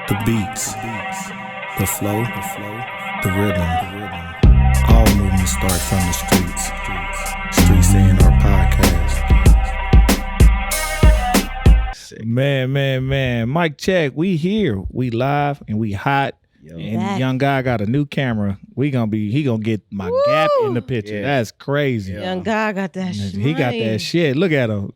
The beats, the flow, the rhythm. All movements start from the streets. Streets A&R Podcast. Man. Mic check. We here. We live and we hot. And Back. young guy got a new camera. He gonna get my gap in the picture. Yeah. That's crazy. Yeah. Young guy got that shit. He got that shit. Look at him.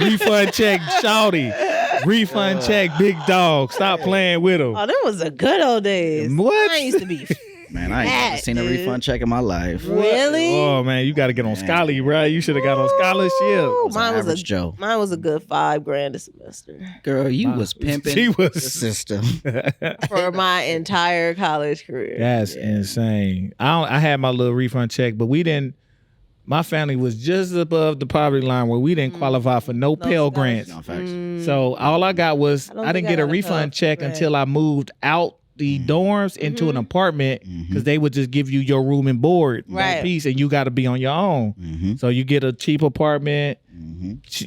Refund check, shawty. Refund check, big dog. Stop playing with him. Oh, them was the good old days. What? I used to be. Man, I ain't never Fat, seen a dude. refund check in my life. Really? Oh man, you got to get on Scottie, bro. You should have got on Ooh, scholarship. Mine was Average Joe. Mine was a good $5,000 a semester Girl, you was pimping She was- the system. for my entire college career. That's insane. I had my little refund check, but we didn't. My family was just above the poverty line where we didn't qualify for no Pell grants. No, facts. So all I got was I don't I didn't think I get a got a refund Pell check grant. until I moved out the dorms into an apartment because they would just give you your room and board Right. that piece, and you got to be on your own. Mm-hmm. So you get a cheap apartment,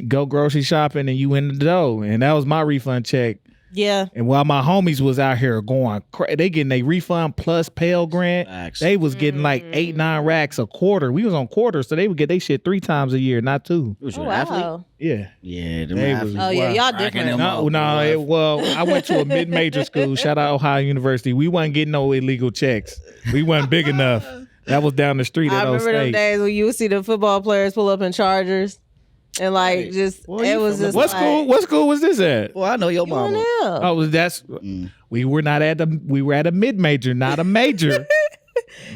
go grocery shopping, and you in the dough. And that was my refund check. Yeah. And while my homies was out here going, they getting a refund plus Pell grant. Facts. They was getting like 8-9 racks a quarter. We was on quarters, so they would get their shit 3 times a year, not 2. Was you Oh, an athlete? wow. Yeah. Yeah, them They was- athletes. Oh, yeah. Wow. Y'all Racking different. them up. Well, I went to a mid-major school. Shout out Ohio University. We wasn't getting no illegal checks. We wasn't big enough. That was down the street I at O remember them State. days when you would see the football players pull up in Chargers. And like just Well, it you was from just What like, school? What school was this at? Well, I know your You mama. know. Oh, that's we were not at we were at a mid-major, not a major.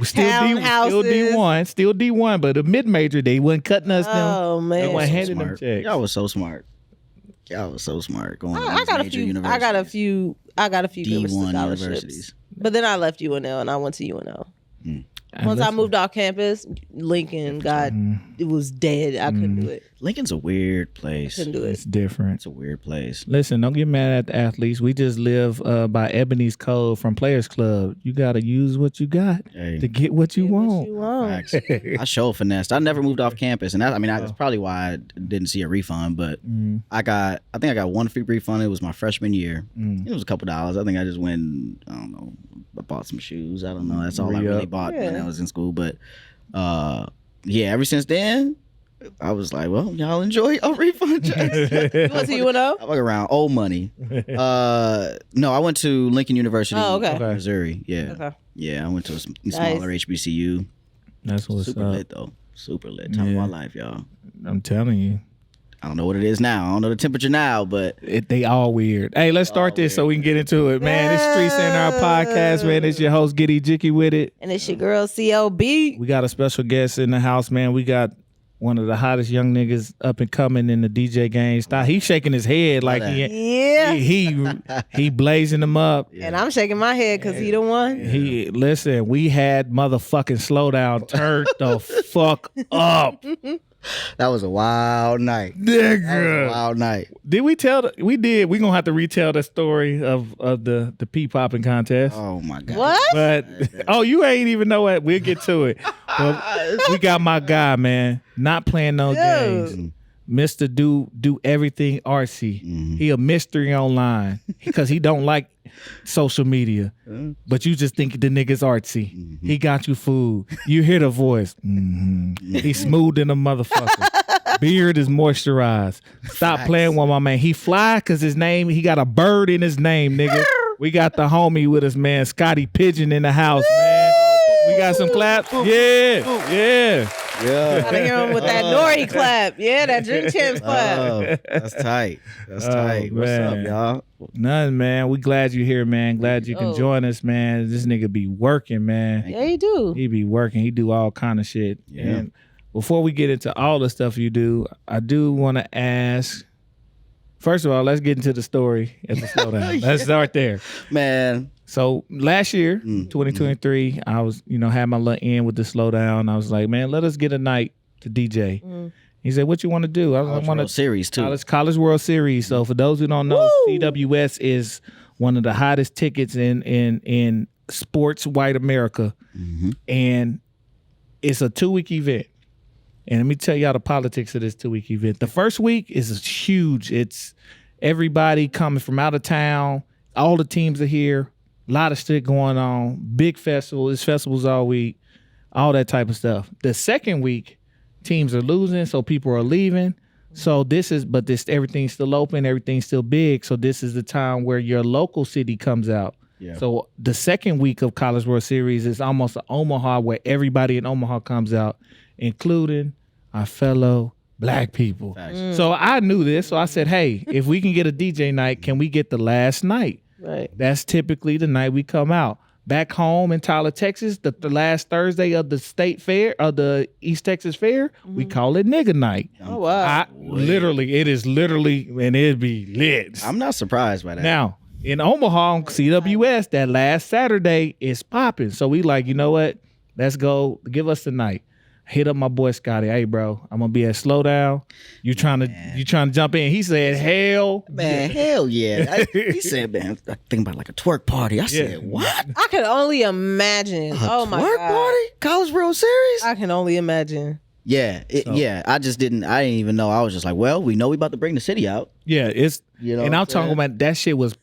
Still Townhouses. Still D1, but a mid-major they wasn't cutting us them. Oh They man. wasn't So handing them smart. checks. Y'all was so smart. Y'all was so smart. Going to I these got a major few. universities. I got a few good D1 scholarships. universities. But then I left UNL and I went to UNL. And Once I listen, moved off campus, Lincoln it was dead. I couldn't do it. Lincoln's a weird place. Couldn't do it's it. different. It's a weird place. Listen, don't get mad at the athletes. We just live by Ebony's code from Players Club. You got to use what you got Hey. to get what you Get what want. you want. Facts. I show finessed. I never moved off campus, and that's probably why I didn't see a refund. But I think I got one free refund. It was my freshman year. It was a couple dollars. I think I just went. I don't know. I bought some shoes. I don't know. That's all I Re-up. really bought when Yeah. I was in school. But yeah, ever since then, I was like, well, y'all enjoy your refund checks. You went to UNL? I walk around old money. No, I went to Lincoln University, Oh, okay. Missouri. Yeah, Okay. yeah. I went to a smaller HBCU. That's what's Super up. lit though. Super lit. Time of Yeah. my life, y'all. I'm telling you. I don't know what it is now. I don't know the temperature now, but They all weird. Hey, let's start this so we can get into it, man. It's Streets A&R Podcast, man. It's your host, Giddy Jicky with it. And it's your girl CLB. We got a special guest in the house, man. We got one of the hottest young niggas up and coming in the DJ game. He's shaking his head like Yeah. he blazing them up. And I'm shaking my head because he the one. Listen, we had motherfucking Slowdown turned the fuck up. that was a wild night. That was a Nigga. wild night. Did we tell we did. We're gonna have to retell the story of the pea popping contest. Oh my god. What? But you ain't even know it. We'll get to it. But we got my guy, man. Not playing no games. Mr. Do everything artsy. He a mystery online because he don't like social media. But you just think the nigga's artsy. He got you food. You hear the voice. He's smooth in a motherfucker. Beard is moisturized. Stop playing with my man. He fly because he got a bird in his name, nigga. We got the homie with us, man. Scottie Pigeon in the house, man. We got some claps. Yeah. Yeah. Gotta hear him with that Nori clap. Yeah, that Drink Champs clap. Oh, that's tight. That's tight. What's up, man. y'all? Nothing, man. We glad you're here, man. Glad you can Oh. join us, man. This nigga be working, man. Yeah, you do. He be working. He do all kind of shit. Yeah. And before we get into all the stuff you do, I do want to ask. First of all, let's get into the story at the slowdown. Let's start there. Man. So last year, 2023, I was, had my little in with the slowdown. I was like, man, let us get a night to DJ. He said, what you want to do? I College want World to Series too. College World Series. So for those who don't know, CWS is one of the hottest tickets in sports white America. And it's a 2-week event. And let me tell y'all the politics of this 2-week event. The first week is huge. It's everybody coming from out of town. all the teams are here. A lot of shit going on. Big festival. It's festivals all week. All that type of stuff. The second week, teams are losing, so people are leaving. So everything's still open, everything's still big. So this is the time where your local city comes out. Yeah. So the second week of College World Series is almost an Omaha where everybody in Omaha comes out, including our fellow black people. So I knew this. So I said, hey, if we can get a DJ night, can we get the last night? Right. That's typically the night we come out. Back home in Tyler, Texas, the last Thursday of the state fair, of the East Texas Fair, we call it nigga night. Oh, wow. It is literally, and it'd be lit. I'm not surprised by that. Now, in Omaha on CWS, that last Saturday is popping. So we like, you know what? Let's go. Give us the night. Hit up my boy Scottie. Hey, bro, I'm gonna be at Slowdown. You trying to jump in? He said, hell, man, hell yeah. He said, man, I think about like a twerk party. I said, what? I can only imagine. Oh my God. Twerk party? College World Series? I can only imagine. Yeah, yeah. I didn't even know. I was just like, well, we know we about to bring the city out. Yeah, it's and I'm talking about that shit was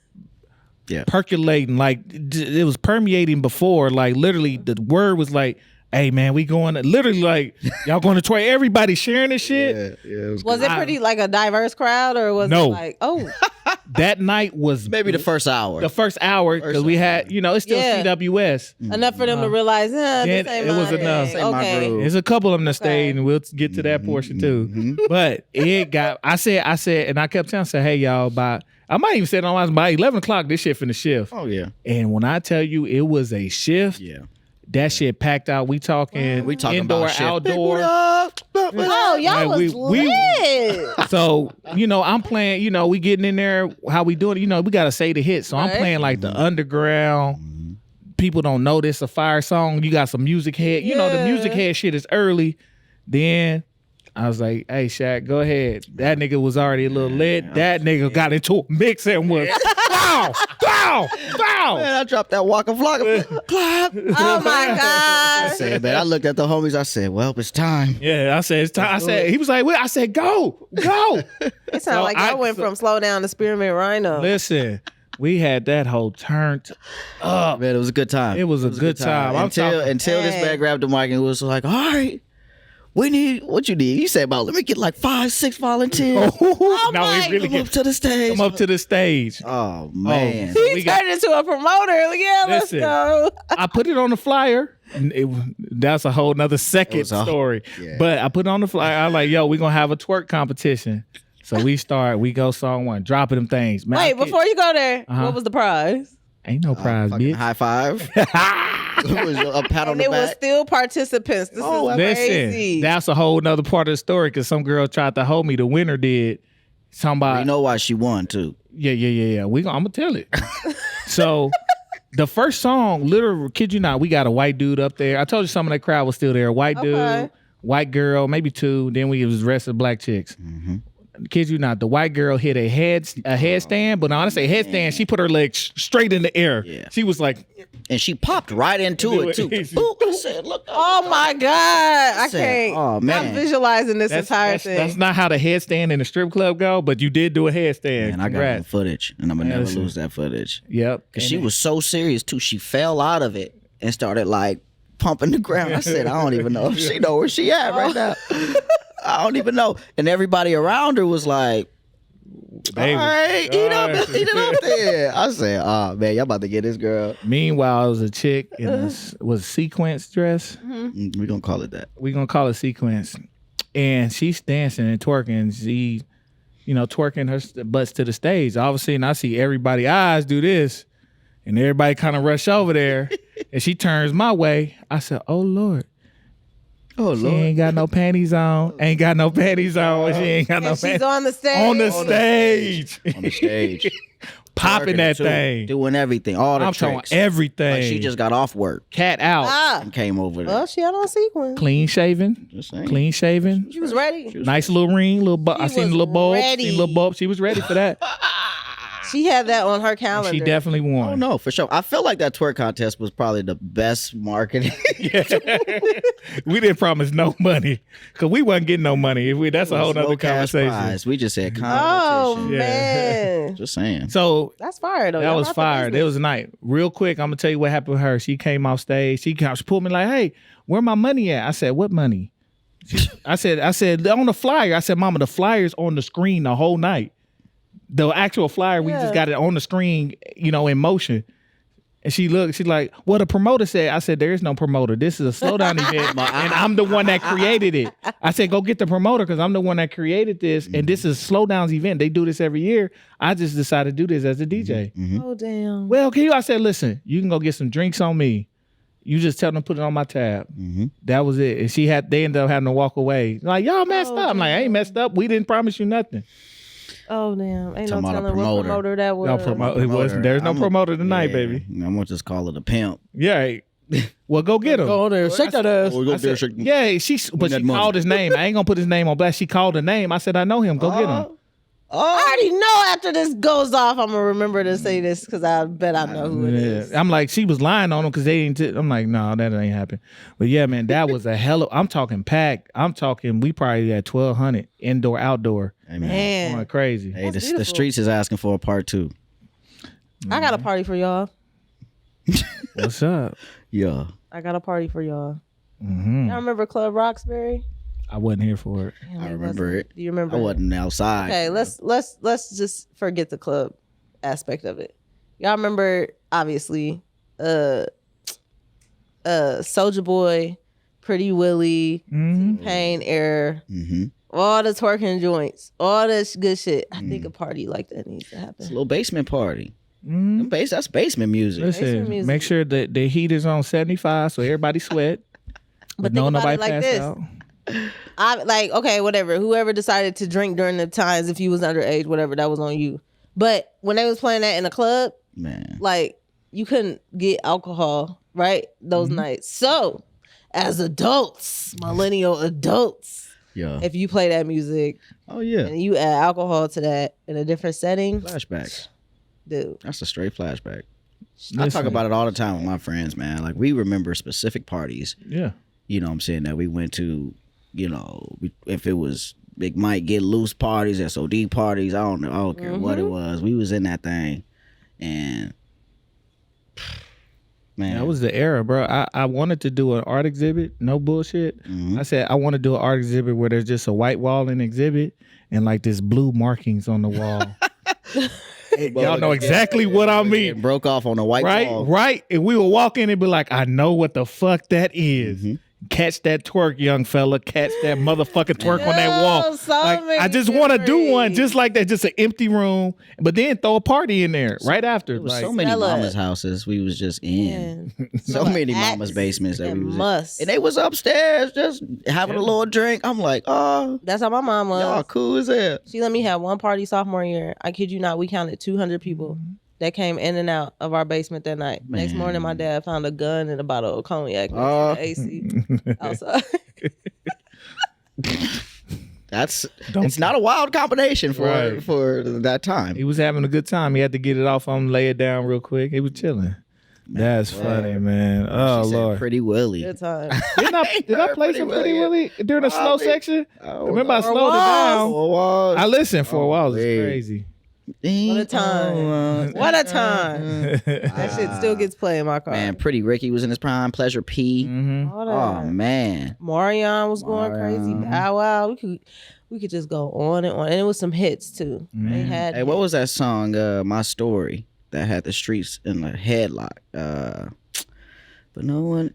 percolating, like it was permeating before. Like literally, the word was like, hey man, we going to literally like y'all going to Twerk. Everybody sharing this shit. Yeah. Was it pretty like a diverse crowd, or was it like that night was maybe the first hour. The first hour because we had it's still CWS enough for them to realize this ain't it was enough. Okay, there's a couple of them that stayed, and we'll get to that portion too. But it got. I said, and I kept telling, I said, hey y'all, I might even say it online by 11 o'clock. This shit finna shift. Oh yeah. And when I tell you it was a shift. Yeah. That shit packed out. We talking indoor, about outdoor. Oh, y'all was lit. So, I'm playing, we getting in there, how we doing it, we got to say the hit. So I'm playing like the underground. People don't know this a fire song. You got some music head. The music head shit is early. Then I was like, hey, Shaq, go ahead. That nigga was already a little lit. That nigga got into a mix and was bow. Man, I dropped that Waka Flocka. Clap. Oh my God. I said, man, I looked at the homies. I said, well, it's time. Yeah, I said, it's time. I said, he was like, well, I said, go. It sounded like I went from Slow Down to Spearmint Rhino. Listen, we had that whole turned up. Man, it was a good time. It was a good time. Until this man grabbed the mic and was like, all right. We need what you need. He said about let me get like 5-6 volunteers. Come up to the stage. Come up to the stage. Oh man. He turned into a promoter. Yeah, let's go. I put it on the flyer. That's a whole nother second story. Yeah. But I put it on the flyer. I was like, yo, we're gonna have a twerk competition. So we go song one, dropping them things. Man, wait, before you go there, what was the prize? Ain't no prize, bitch. High five. It was a pat on the back. It was still participants. This is crazy. That's a whole nother part of the story because some girl tried to hold me. The winner did. Somebody. You know why she won too. Yeah. I'm gonna tell it. So the first song, literally, kid you not, we got a white dude up there. I told you some of that crowd was still there. White dude, white girl, maybe two. Then we was the rest of black chicks. Kid you not, the white girl hit a headstand, but when I say headstand, she put her legs straight in the air. Yeah. She was like, and she popped right into it too. I said, look. Oh my God, I can't. Oh man, I'm visualizing this entire thing. That's not how the headstand in the strip club go, but you did do a headstand. And I got the footage, and I'm gonna never lose that footage. Yep, because she was so serious too. She fell out of it and started like pumping the ground. I said, I don't even know if she know where she at right now. I don't even know. And everybody around her was like, all right, eat it up there. I said, oh, man, y'all about to get this girl. Meanwhile, it was a chick in a sequence dress. We're going to call it that. We're going to call it sequence. And she's dancing and twerking. She, twerking her butts to the stage. All of a sudden, I see everybody's eyes do this. And everybody kind of rush over there. And she turns my way. I said, oh, Lord. Oh, she Lord. ain't got no panties on. Ain't got no panties on. She ain't got no panties. She's on the stage. On the stage. On the stage. Popping that thing. Doing everything. All the tricks. I'm talking everything. Like she just got off work. Cat out. And came over there. Well, she had on sequins. Clean shaven. Clean shaven. She was ready. Nice little ring. I seen a little bulb. She was ready for that. She had that on her calendar. She definitely won. Oh no, for sure. I feel like that twerk contest was probably the best marketing. We didn't promise no money because we wasn't getting no money. That's a whole nother conversation. Prize. We just said Oh competition. man, Just saying. So that's fire though. that Y'all was about the fire. business. It was a night. Real quick, I'm gonna tell you what happened with her. She came off stage. She pulled me like, "Hey, where my money at?" I said, "What money?" I said on the flyer. I said, "Mama, the flyer's on the screen the whole night. The actual flyer, we just got it on the screen, in motion." And she looked, she's like, "Well, the promoter said." I said, "There is no promoter. This is a slow down event, and I'm the one that created it." I said, "Go get the promoter because I'm the one that created this, and this is a slow downs event. They do this every year. I just decided to do this as a DJ." Oh damn. Well, I said, "Listen, you can go get some drinks on me. You just tell them to put it on my tab." That was it. And they ended up having to walk away. Like, y'all messed up. I'm like, I ain't messed up. We didn't promise you nothing. Oh damn. Ain't Talking no about a telling what promoter. promoter that was. No it wasn't. There's no promoter tonight, baby. I'm gonna just call it a pimp. Yeah. Well, go get him. Go on there, shake that ass. We'll go I there, said, shake- yeah, she that money. called his name. I ain't gonna put his name on blast. She called the name. I said, "I know him. Go get him." I already know after this goes off, I'm gonna remember to say this because I bet I know who it is. I'm like, she was lying on him because they ain't. I'm like, no, that ain't happen. But yeah, man, that was a hell of. I'm talking packed. I'm talking. We probably had 1,200 indoor, outdoor. Hey, Man, Going crazy. Hey, That's the beautiful. streets is asking for a part 2. I got a party for y'all. What's up? Yeah. I got a party for y'all. Mm-hmm. Y'all remember Club Roxbury? I wasn't here for it. Damn, I he remember wasn't. it. Do you remember? I wasn't outside. Okay, let's just forget the club aspect of it. Y'all remember obviously Soulja Boy, Pretty Willie, T-Pain era, all the twerking joints, all this good shit. I think a party like that needs to It's a happen. little basement party. Mm-hmm. That's basement music. Listen, music. make sure that the heat is on 75 so everybody sweat. But no think about nobody it like pass this. out. I like, okay, whatever. Whoever decided to drink during the times, if you was underage, whatever, that was on you. But when they was playing that in a club, Man. like you couldn't get alcohol, right? Those nights. So as adults, millennial adults, Yeah. if you play that music Oh yeah. and you add alcohol to that in a different setting, Flashback. dude. That's a straight flashback. I talk Listen. about it all the time with my friends, man. Like we remember specific parties, Yeah. you know what I'm saying, that we went to, if it was Big Mike Get Loose parties, SOD parties, I don't care what it was. We was in that thing. And man. That was the era, bro. I wanted to do an art exhibit, no bullshit. I said I want to do an art exhibit where there's just a white wall in the exhibit and like this blue markings on the wall. Y'all know exactly what I mean. It broke off on the white wall. Right. And we would walk in and be like, I know what the fuck that is. Catch that twerk, young fella. Catch that motherfucking twerk on that wall. So Like, I many just want to do one memories. just like that, just an empty room, but then throw a party in there right after. There was Like, so many Stella. mama's houses we was just in. Man. So many mama's Axe basements that we and was must. in. And they was upstairs just having a little drink. I'm like, oh, That's how my mom was. y'all cool as hell. She let me have one party sophomore year. I kid you not, we counted 200 people that came in and out of our basement that night. Next morning, my dad found a gun and a bottle of cognac next to the AC outside. It's not a wild combination for Right. for that time. he was having a good time. He had to get it off on him, lay it down real quick. He was chilling. That's funny, man. Oh She said Lord. Pretty Willie. Good time. Did I play some Pretty Willie during the slow Probably. section? Oh, Remember I For a slowed it while. down. I listened for a while. It was wait. crazy. What a time. What a time. That shit still gets played in my car. Man, Pretty Ricky was in his prime. Pleasure P. All that. Oh man. Marion was going crazy. Marion. Bow Wow. We could just go on and on. And it was some hits too. They had Hey, what was that song? My Story, that had the streets in a headlock. But no one,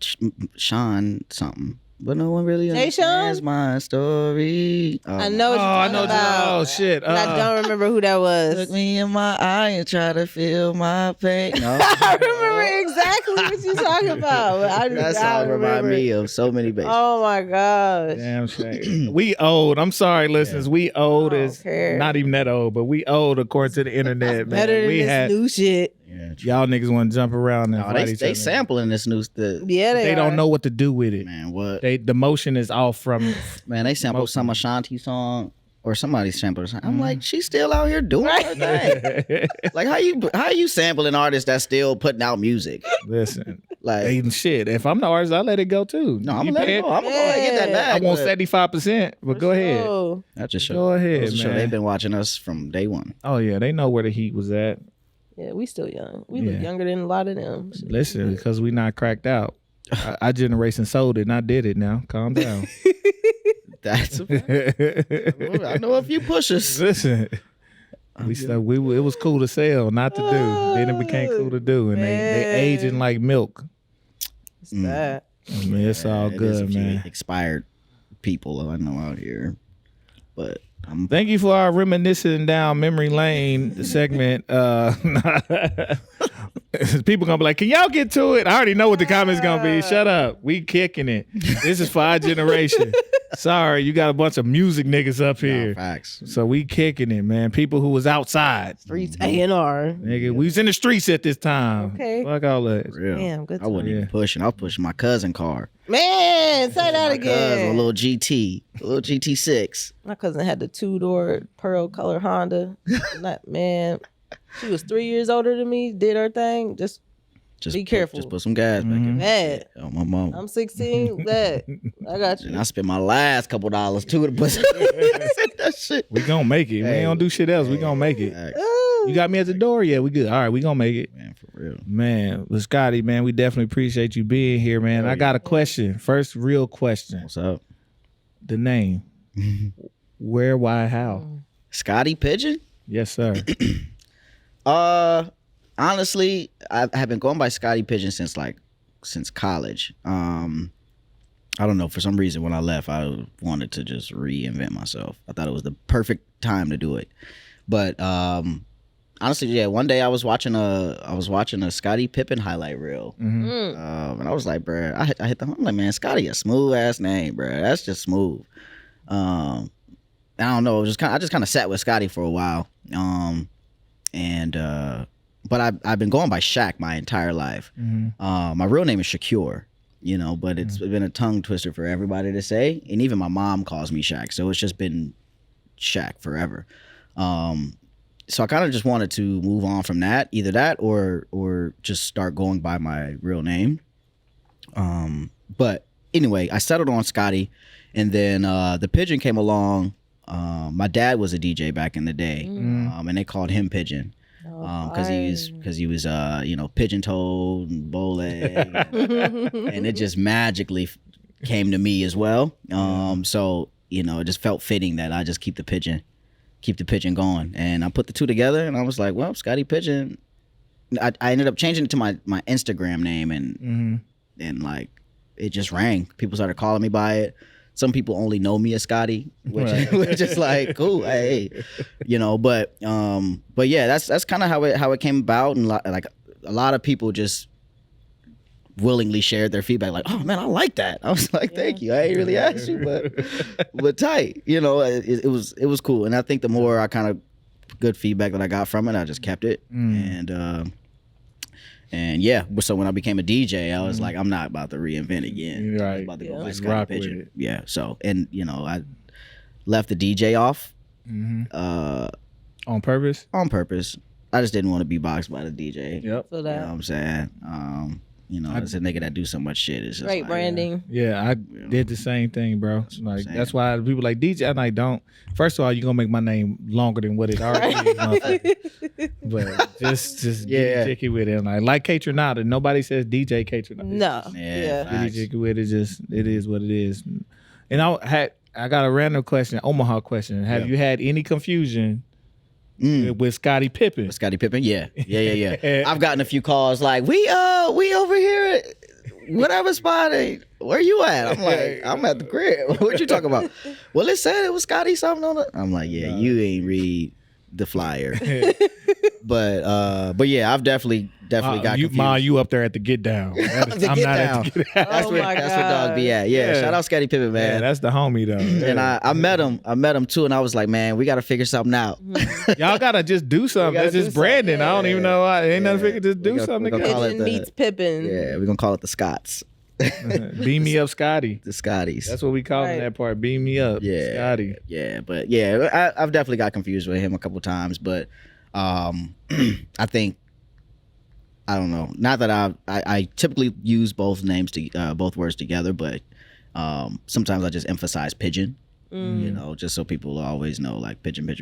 Sean something. But no one really Jay Sean? understands my story. I know what you're I talking know. about. Oh shit. And I don't remember who that Look was. me in my eye and try to feel my pain. No, I remember exactly what you're talking about. But I do that not song remind remember. me of so many bases. Oh my gosh. Damn shame. We old. I'm sorry, listeners. We old I don't as care. not even that old, but we old according to the internet, man. Better than we this had new shit. Yeah, y'all niggas want to jump around and no, fight each they other. sampling this new stuff. Yeah, They are. don't know what to do with it. Man, what? The motion is off from. Man, they sampled some Ashanti song or somebody sampled it. I'm like, she's still out here doing her thing. Like, how you sampling artists that's still putting out music? Listen, Like, ain't shit. If I'm the artist, I let it go too. no, I'm gonna let it go. I'm gonna go ahead and get that I bag. want but 75%, but go ahead. Oh, That just shows. Go ahead, Goes to show man. they've been watching us from day one. Oh yeah, they know where the heat was at. yeah, we still young. We Yeah. look younger than a lot of them. Shit. Listen, because we not cracked out. Our generation sold it, and I did it now. Calm down. That's I know a few pushers. Listen, it was cool to sell, not to do. Then it became cool to do, and they aging like milk. It's that. I mean, it's all It is a good, few man. Expired people I know out here, but I'm Thank you for our reminiscing down memory lane segment. People gonna be like, "Can y'all get to it?" I already know what the comments gonna be. Shut up. We kicking it. This is for our generation. Sorry, you got a bunch of music niggas up here. facts. So we kicking it, man. People who was outside. Streets A&R. Nigga, we was in the streets at this time. Okay. Fuck all that. For real. Damn, good I wasn't even Yeah. pushing. I was pushing my cousin car. Man, say that My cousin, a again. little GT6. My cousin had the 2-door pearl color Honda. Man, she was 3 years older than me. Did her thing. Just be careful. Just put some gas back in. Man, Oh, my mom. I'm 16. That I got And you. I spent my last couple dollars too to put that shit. We gonna make it. We ain't gonna do shit else. We gonna make it. Facts. You got me at the door? Yeah, we good. All right, we gonna make it. Man, for real. Man, well, Scottie, man, we definitely appreciate you being here, man. I got a question. First real question. What's up? The name. Where, why, how? Scottie Pigeon? Yes, sir. Honestly, I have been going by Scottie Pigeon since college. I don't know, for some reason when I left, I wanted to just reinvent myself. I thought it was the perfect time to do it. But honestly, yeah, one day I was watching a Scottie Pippen highlight reel. And I was like, bruh, I hit I'm like, man, Scottie, a smooth ass name, bruh. That's just smooth. I don't know, I just kind of sat with Scottie for a while. But I've been going by Shaq my entire life. My real name is Shakur, but it's been a tongue twister for everybody to say. And even my mom calls me Shaq. So it's just been Shaq forever. So I kind of just wanted to move on from that, either that or just start going by my real name. But anyway, I settled on Scottie, and then the Pigeon came along. My dad was a DJ back in the day, and they called him Pigeon. Because he was pigeon-toed and bow-legged, and it just magically came to me as well. So it just felt fitting that I just keep the pigeon going, and I put the two together, and I was like, well, Scottie Pigeon. I ended up changing it to my Instagram name, and like it just rang. People started calling me by it. Some people only know me as Scottie, which is like cool, hey, But yeah, that's kind of how it came about, and like a lot of people just willingly shared their feedback, like, oh man, I like that. I was like, thank you. I ain't really asked you, but tight, it was cool, and I think the more I kind of good feedback that I got from it, I just kept it, and yeah, so when I became a DJ, I was like, I'm not about to reinvent again. Right. I was about to go by Just Scottie rock with Pigeon. it. Yeah. So, and I left the DJ off On purpose? on purpose. I just didn't want to be boxed by the DJ. Yep. So You know what that I'm saying? As a nigga that do so much shit, it's just great like, branding. Yeah, I did the same thing, bro. Like saying. that's why people like DJ. I'm like, don't. First of all, you're gonna make my name longer than what it already is, motherfucker. But just get jiggy with it. Like K Tronada, nobody says DJ K Tronada. No. Yeah, Yeah. facts. Get jiggy with it. It is what it is. And I got a random question, Omaha question. Have you had any confusion with Scottie Pippen? Scottie Pippen, yeah. I've gotten a few calls like, we over here at whatever spot. Where you at? I'm like, I'm at the crib. What you talking about? Well, it said it was Scottie something on it. I'm like, yeah, you ain't read the flyer. But yeah, I've definitely got confused. You up there at the get down. The I'm get not down. at the get down. That's Oh where my dog be at. Yeah, shout out Scottie Pippen, Yeah, man. that's the homie though. And I met him too, and I was like, man, we got to figure something out. Y'all gotta just do something. gotta That's just do branding. something. I don't even know why. Ain't nothing figure. Just do We something. gonna call it Pigeon the- meets Pippin. Yeah, we're gonna call it the Scots. Beam me up, Scottie. The Scotties. That's what we call in that part. Beam me up, Scottie. Yeah, but I've definitely got confused with him a couple times, but I think I don't know. Not that I typically use both names to both words together, but sometimes I just emphasize pigeon. You know, just so people always know, like pigeon. You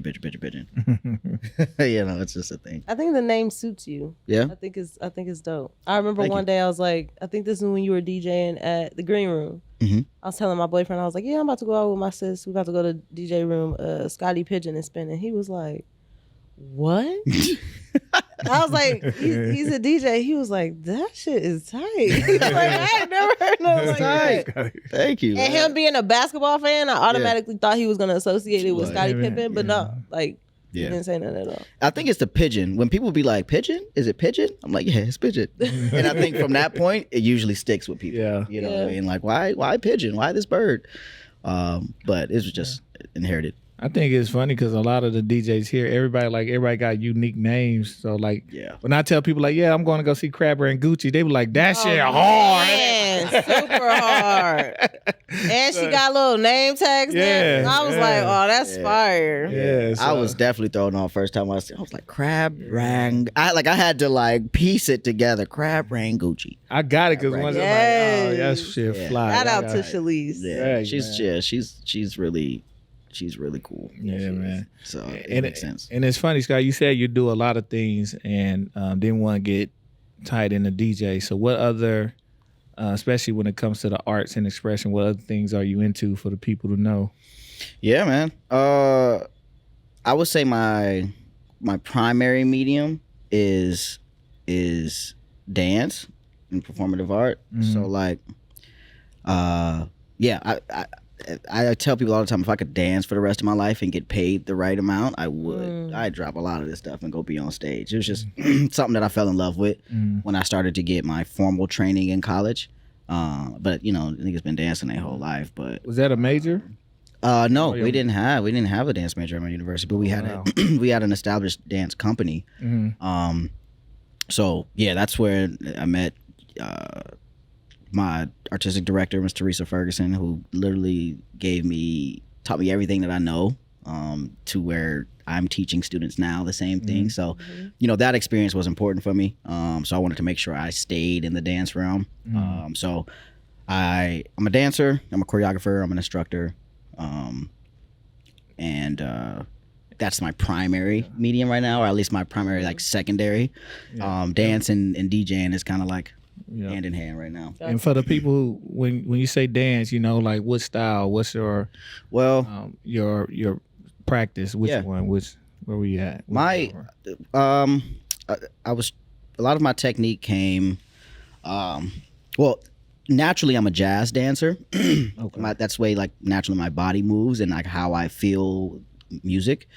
know, it's just a thing. I think the name suits you. Yeah, I think it's dope. I remember one day I was like, I think this is when you were DJing at the Green Room. Mm-hmm. I was telling my boyfriend, I was like, yeah, I'm about to go out with my sis. We about to go to DJ room, Scottie Pigeon and spin. And he was like, what? I was like, he's a DJ. He was like, that shit is tight. He was like, I ain't never heard nothing like that. Thank you. And him being a basketball fan, I automatically thought he was going to associate it with Scottie Pippen, but no, like, he didn't say nothing at all. I think it's the pigeon. When people be like, pigeon? Is it pigeon? I'm like, yeah, it's pigeon. And I think from that point, it usually sticks with people. Yeah. You know what I mean? Like, why pigeon? Why this bird? But it was just inherited. I think it's funny because a lot of the DJs here, everybody got unique names. So like, when I tell people like, I'm going to go see Crabber and Gucci, they be like, that shit hard. Man, super hard. And she got little name tags there. And I was like, oh, that's fire. Yeah, I was definitely thrown off first time I was like, Crab Rang. I had to like piece it together. Crab Rang Gucci. I got it because once I'm like, oh, that shit fly. Shout out to Shalise. Yeah, she's really cool. Yeah, man. So it makes sense. And it's funny, Scott, you said you do a lot of things and didn't want to get tied in the DJ. So what other, especially when it comes to the arts and expression, what other things are you into for the people to know? Yeah, man. I would say my primary medium is dance and performative art. Mm-hmm. So like, I tell people all the time, if I could dance for the rest of my life and get paid the right amount, I would. I'd drop a lot of this stuff and go be on stage. It was just something that I fell in love with when I started to get my formal training in college. But you know, niggas been dancing their whole life. But was that a major? No, we didn't have a dance major at my university, but we had we had an established dance company. Mm-hmm. So yeah, that's where I met my artistic director, Ms. Teresa Ferguson, who literally taught me everything that I know, to where I'm teaching students now the same thing. So, you know, that experience was important for me. So I wanted to make sure I stayed in the dance realm. So I'm a dancer, I'm a choreographer, I'm an instructor. And that's my primary medium right now, or at least my primary, like secondary. Dance and DJing is kind of like hand in hand right now. And for the people who, when you say dance, you know, like what style, what's your your practice, which one, where were you at? I was, a lot of my technique came, naturally I'm a jazz dancer. That's way like naturally my body moves and like how I feel music.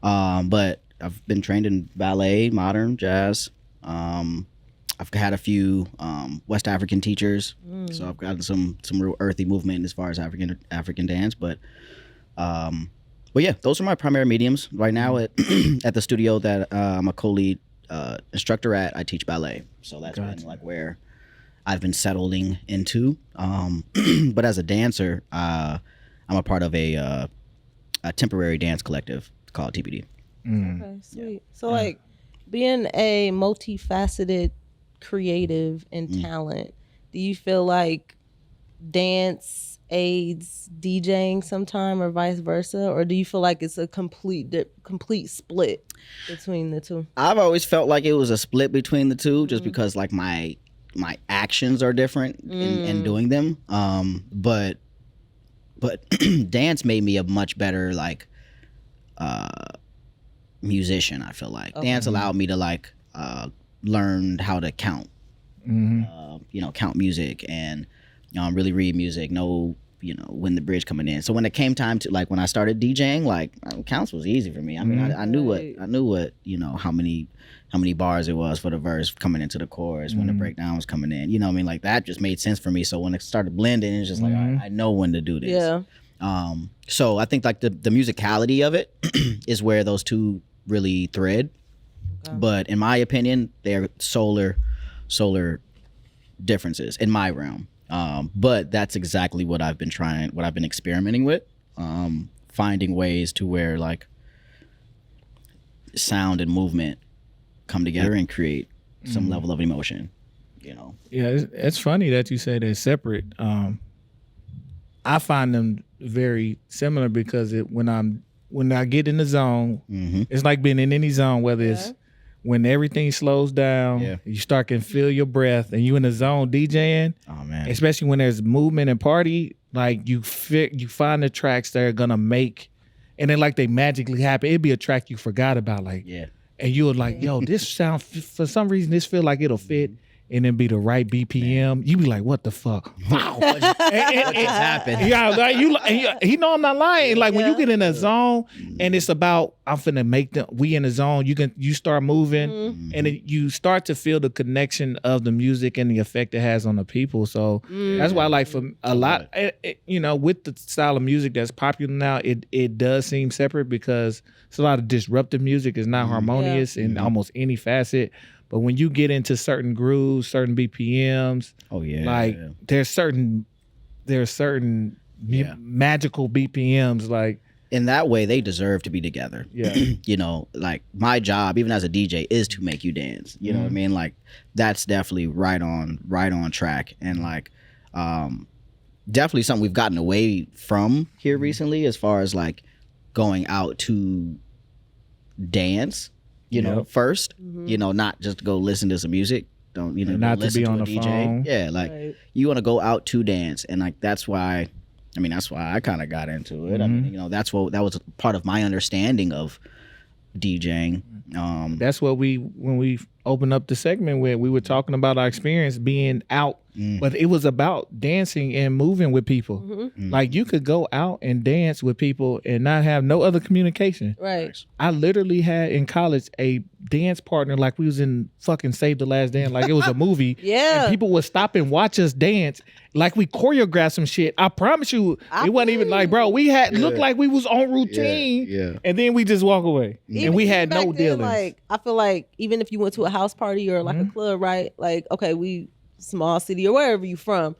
But I've been trained in ballet, modern, jazz. I've had a few West African teachers, so I've gotten some real earthy movement as far as African dance. But yeah, those are my primary mediums right now. At the studio that I'm a co-lead instructor at, I teach ballet, so that's been like where I've been settling into. But as a dancer, I'm a part of a temporary dance collective called TPD. Okay, sweet. So like being a multifaceted creative and talent, do you feel like dance aids DJing sometime or vice versa, or do you feel like it's a complete split between the two? I've always felt like it was a split between the two, just because like my actions are different in doing them. But dance made me a much better like musician. I feel like dance allowed me to like learn how to count, count music and really read music, know when the bridge coming in. So when it came time to like when I started DJing, like counts was easy for me. I mean, I knew what how many bars it was for the verse coming into the chorus, when the breakdown was coming in. You know what I mean? Like that just made sense for me. So when it started blending, it's just like I know when to do this. Yeah. So I think like the musicality of it is where those two really thread. Okay. But in my opinion, they're solar differences in my realm. But that's exactly what I've been experimenting with, finding ways to where like sound and movement come together and create some level of emotion, Yeah, it's funny that you say they're separate. I find them very similar because when I get in the zone, it's like being in any zone, whether it's when everything slows down, you start can feel your breath, and you in the zone DJing. Oh man! Especially when there's movement and party, like you find the tracks that are gonna make, and then like they magically happen. It'd be a track you forgot about, like and you were like, yo, this sound for some reason this feel like it'll fit. And then be the right BPM, you be like, "What the fuck? Wow, what just happened?" Yeah, like you know I'm not lying. Like when you get in a zone, and it's about I'm finna make them. We in the zone. You start moving, and you start to feel the connection of the music and the effect it has on the people. So that's why, like for a lot, with the style of music that's popular now, it does seem separate because it's a lot of disruptive music. It's not harmonious in almost any facet. But when you get into certain grooves, certain BPMs, there's certain magical BPMs, like in that way they deserve to be together. Yeah. Like my job, even as a DJ, is to make you dance. You know what I mean? Like that's definitely right on track. And like definitely something we've gotten away from here recently as far as like going out to dance. First, not just go listen to some music. Don't, not listen to be on a the DJ. phone. Yeah, like you want to go out to dance, and like that's why I kind of got into it. I mean, that was part of my understanding of DJing. That's what when we opened up the segment where we were talking about our experience being out, but it was about dancing and moving with people. Like you could go out and dance with people and not have no other communication. Right. I literally had in college a dance partner like we was in fucking Save the Last Dance, like it was a movie. And people would stop and watch us dance like we choreographed some shit. I promise you, it wasn't even like, bro, we had looked like we was on routine, and then we just walk away, and we had no dealings. Like I feel like even if you went to a house party or like a club, right? Like okay, we small city or wherever you from,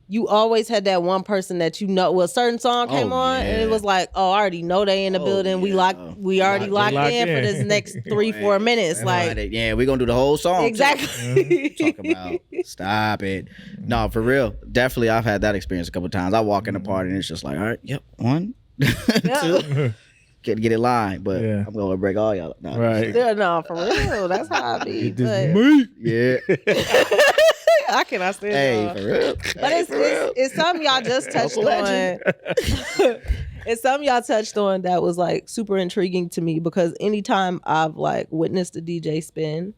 you always had that one person that a certain song came on and it was like, I already know they in the building. We already locked in for this next 3-4 minutes. Like we're gonna do the whole song. Exactly. Talk about stop it. No, for real. Definitely I've had that experience a couple times. I walk in the party and it's just like, all right, one, two. Get it live, but I'm gonna break all y'all. No, right. No, for real. That's how I be. Yeah. I cannot stand it. For real. But it's something y'all just touched on. It's something y'all touched on that was like super intriguing to me because anytime I've like witnessed a DJ spin,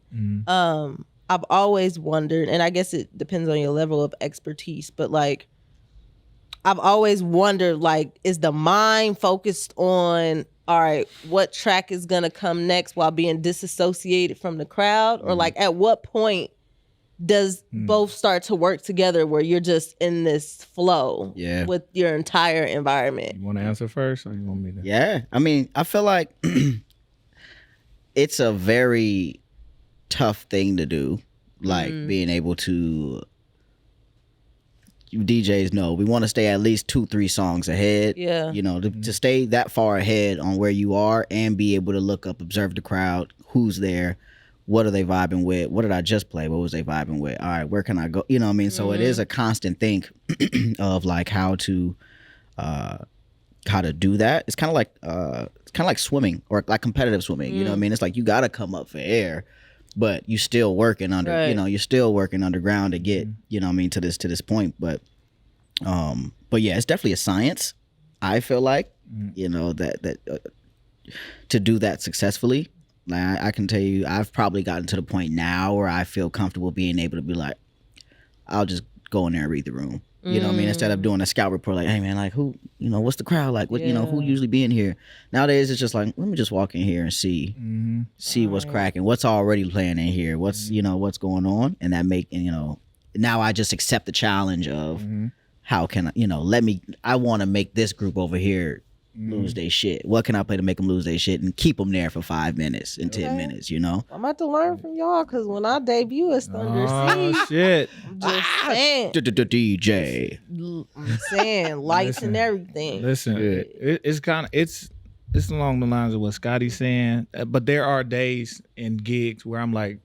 I've always wondered, and I guess it depends on your level of expertise, but like I've always wondered, like, is the mind focused on, all right, what track is gonna come next while being disassociated from the crowd? Or like at what point does both start to work together where you're just in this flow with your entire environment? You want to answer first or you want me to? Yeah. I mean, I feel like it's a very tough thing to do. Like being able to, you DJs know, we want to stay at least 2-3 songs ahead. Yeah. To stay that far ahead on where you are and be able to look up, observe the crowd, who's there. What are they vibing with? What did I just play? What was they vibing with? All right, where can I go? You know what I mean? So it is a constant think of like how to do that. It's kind of like swimming or like competitive swimming. You know what I mean? It's like you got to come up for air, but you still working under. You're still working underground to get. You know what I mean, to this point. But yeah, it's definitely a science. I feel like that to do that successfully. Like I can tell you, I've probably gotten to the point now where I feel comfortable being able to be like, I'll just go in there and read the room. You know what I mean? Instead of doing a scout report, like, hey man, like who, what's the crowd like? What, who usually be in here? Nowadays it's just like, let me just walk in here and see what's cracking, what's already playing in here, what's what's going on, and that now I just accept the challenge of how can I want to make this group over here lose their shit? What can I play to make them lose their shit and keep them there for 5 minutes and 10 minutes, you know? I'm about to learn from y'all because when I debut as Thunder Oh C, shit! I'm just saying. DJ. I'm saying lights and everything. Listen, it's kind of it's along the lines of what Scottie's saying, but there are days and gigs where I'm like,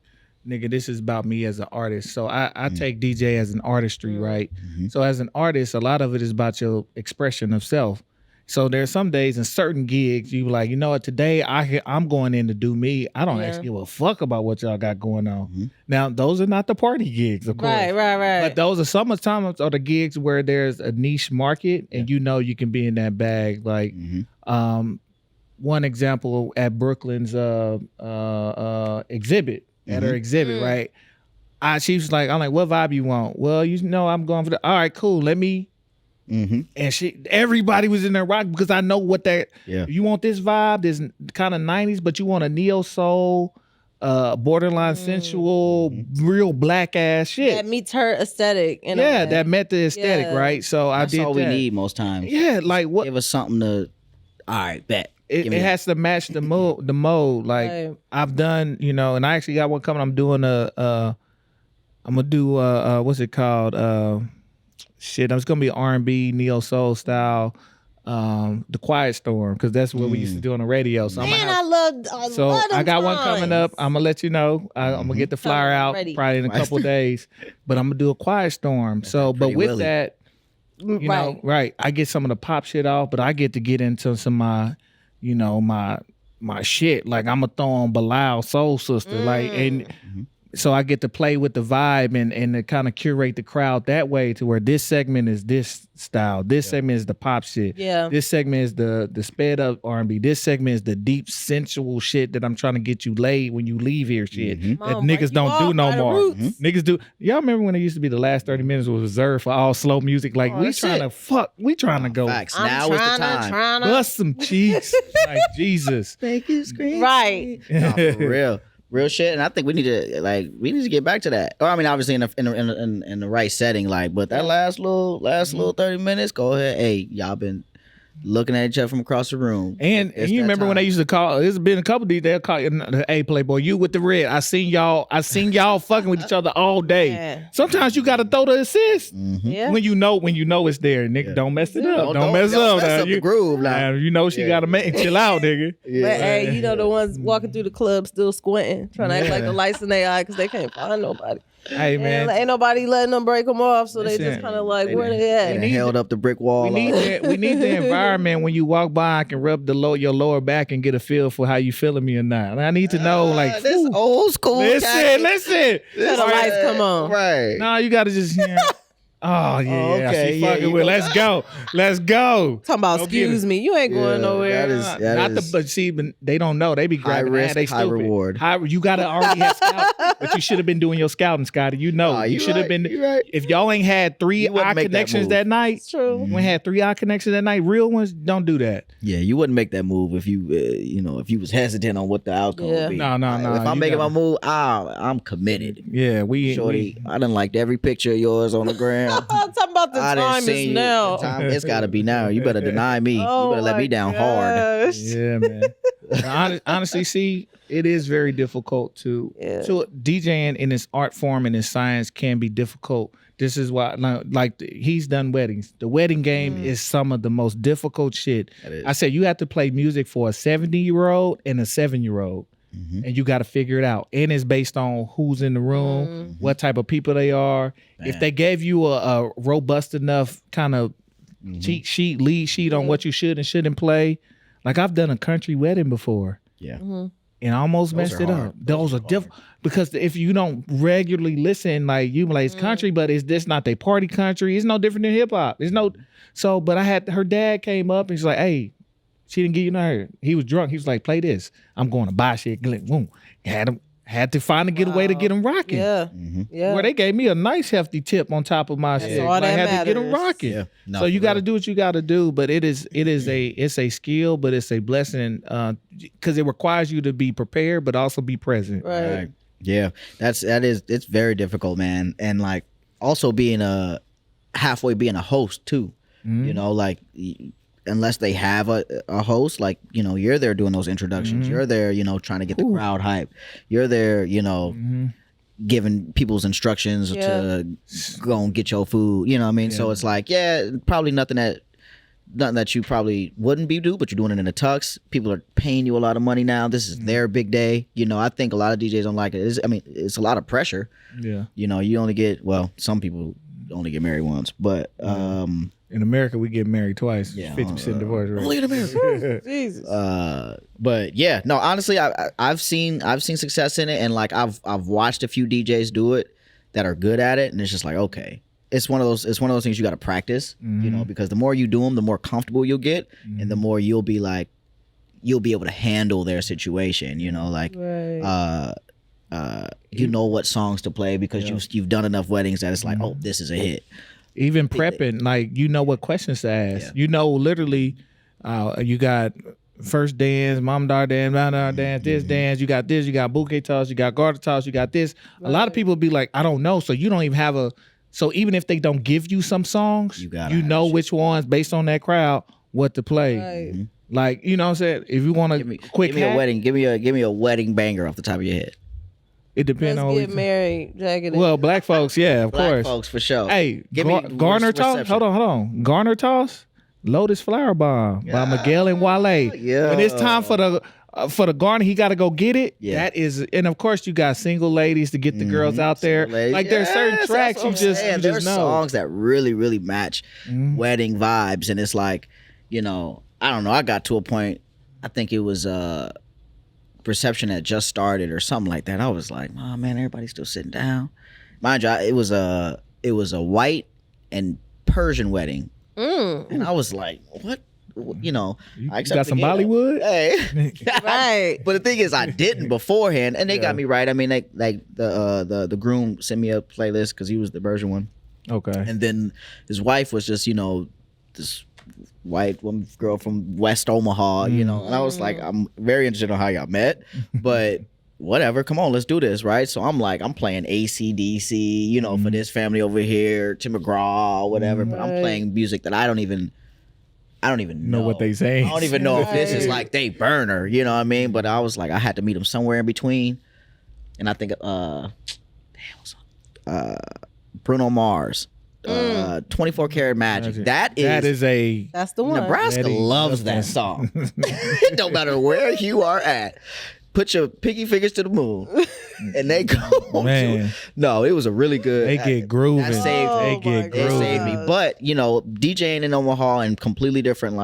nigga, this is about me as an artist. So I take DJ as an artistry, right? So as an artist, a lot of it is about your expression of self. So there's some days and certain gigs you like, you know what, today I'm going in to do me. I don't actually give a fuck about what y'all got going on. Now, those are not the party gigs, of course. Right. But those are sometimes are the gigs where there's a niche market and you know you can be in that bag. Like one example at Brooklyn's exhibit, at her exhibit, right? She was like, I'm like, what vibe you want? Well, you know, I'm going for the, all right, cool, let me. And everybody was in there rocking because I know what that. You want this vibe, this kind of 90s, but you want a neo soul, borderline sensual, real black ass shit that meets her aesthetic. That met the aesthetic, right? So that's I did all that. we need most times. Yeah, like what? Give us something to. All right, bet. It has to match the mode. Like I've done, you know, and I actually got one coming. I'm doing I'm gonna do what's it called? It's gonna be R&B neo soul style, the Quiet Storm, because that's what we used to do on the radio. So I got one coming up. I'm gonna let you know. I'm gonna get the flyer out probably in a couple of days, but I'm gonna do a Quiet Storm. So, but with that, you know, I get some of the pop shit off, but I get to get into some of my, you know, my shit. Like I'm gonna throw on Bilal Soul Sister, like and. So I get to play with the vibe and to kind of curate the crowd that way to where this segment is this style, this segment is the pop shit, this segment is the sped up R&B, this segment is the deep sensual shit that I'm trying to get you laid when you leave here shit that niggas don't do no more. Niggas do. Y'all remember when it used to be the last 30 minutes was reserved for all slow music? Like we trying to go. Facts. Now is the time. Bust some cheeks, like Jesus. Make you scream. Right. No, for real shit, and I think we need to get back to that. Or I mean, obviously in the right setting, like. But that last little 30 minutes, go ahead. Hey, y'all been looking at each other from across the room. And you remember when they used to call? There's been a couple of these. They'll call you, "Hey, Playboy, you with the red? I seen y'all fucking with each other all day." Yeah. Sometimes you got to throw the assist Yeah. when you know it's there. Nigga, don't mess it up. Don't mess up the groove. Now, you know she got to make chill out, nigga. But hey, you know the ones walking through the club still squinting, trying to act like the lights in their eye because they can't find nobody. Hey man, ain't nobody letting them break them off, so they just kind of like, where they at? They held up the brick wall. We need the environment when you walk by. I can rub your lower back and get a feel for how you feeling me or not. I need to know, like, this old school. Listen. Till the lights come on. Right. No, you got to just hear. Oh yeah, okay. She fucking with. Let's go. Talking about, excuse me, you ain't going nowhere. But they don't know. They be grabbing high risk, they high reward. You gotta already have scouting, but you should have been doing your scouting, Scottie. You know, you should have been. Right. If y'all ain't had 3 eye connections that night, it's true. When had 3 eye connections that night, real ones, don't do that. Yeah, you wouldn't make that move if you, if you was hesitant on what the outcome would be. No. If I'm making my move, I'm committed. Yeah, Shorty, I done liked every picture of yours on the gram. I'm talking about the time is now. It's got to be now. You better deny me. You better let me down hard. Yeah, man. Honestly, see, it is very difficult to DJing in its art form and its science can be difficult. This is why, like, he's done weddings. The wedding game is some of the most difficult shit. I said you have to play music for a 70-year-old and a 7-year-old. And you got to figure it out. And it's based on who's in the room, what type of people they are. Man. If they gave you a robust enough kind of lead sheet on what you should and shouldn't play. Like I've done a country wedding before. Yeah. And almost messed it up. Those are different. Because if you don't regularly listen, like you like it's country, but is this not their party country? It's no different than hip hop. But I had her dad came up and she's like, hey, she didn't give you her. He was drunk. He was like, play this. I'm going to buy shit. Boom. Had to find a way to get him rocking. Yeah. Yeah. Where they gave me a nice hefty tip on top of my shit. All that had to get him matters. rocking. Yeah. No, so you got to do what you got to do. But it's a skill, but it's a blessing because it requires you to be prepared, but also be present. Right. Yeah. It's very difficult, man. And like also being halfway being a host too. You know, like unless they have a host, like, you're there doing those introductions. You're there, trying to get the crowd hype. You're there, giving people's instructions to go and get your food. You know what I mean? So it's like, probably nothing that you probably wouldn't be do, but you're doing it in a tux. People are paying you a lot of money now. This is their big day. I think a lot of DJs don't like it. It's a lot of pressure. Yeah. You only get, some people only get married once, but in America we get married twice. 50% divorce rate. Only in America. Jesus. But yeah, no, honestly, I've seen success in it, and like I've watched a few DJs do it that are good at it, and it's just like, okay. It's one of those things you got to practice, because the more you do them, the more comfortable you'll get, and the more you'll be able to handle their situation. Right. You know what songs to play because you've done enough weddings that it's like, oh, this is a hit. Even prepping, like what questions to ask. Yeah. Literally, you got first dance, mom daughter dance, this dance. You got this. You got bouquet toss. You got garter toss. You got this. Right. A lot of people be like, I don't know. So you don't even have a. So even if they don't give you some songs, you know which ones based on that crowd what to play. Right. Mm-hmm. Like, what I'm saying? If you want to give me a wedding banger off the top of your head. It depends on get married, jagged. Well, black folks, of course. Black folks for sure. Hey, Garner Toss. Hold on. Garner Toss, Lotus Flower Bomb by Miguel and Wale. Yeah. When it's time for the Garner, he got to go get it. Yeah. That is, and of course you got single ladies to get the girls out there. Like there's certain tracks you just know. There's songs that really, really match wedding vibes, and it's like, I don't know. I got to a point. I think it was Perception that just started or something like that. I was like, oh man, everybody's still sitting down. Mind you, it was a white and Persian wedding, and I was like, what? I got some Bollywood. Hey, right. But the thing is, I didn't beforehand, and they got me right. I mean, the groom sent me a playlist because he was the Persian one. Okay. And then his wife was just this white woman girl from West Omaha, and I was like, I'm very interested in how y'all met, but whatever, come on, let's do this, right? So I'm playing AC/DC, for this family over here, Tim McGraw, whatever, but I'm playing music that I don't even know what they say. I don't even know if this is like they burner, you know what I mean? But I was like, I had to meet them somewhere in between, and I think Bruno Mars. 24 Karat Magic. That's the one. Nebraska loves that song. It don't matter where you are at. Put your pinky fingers to the moon, and they go. Man, no, it was a really good. They get grooving. It saved me. But DJing in Omaha and completely different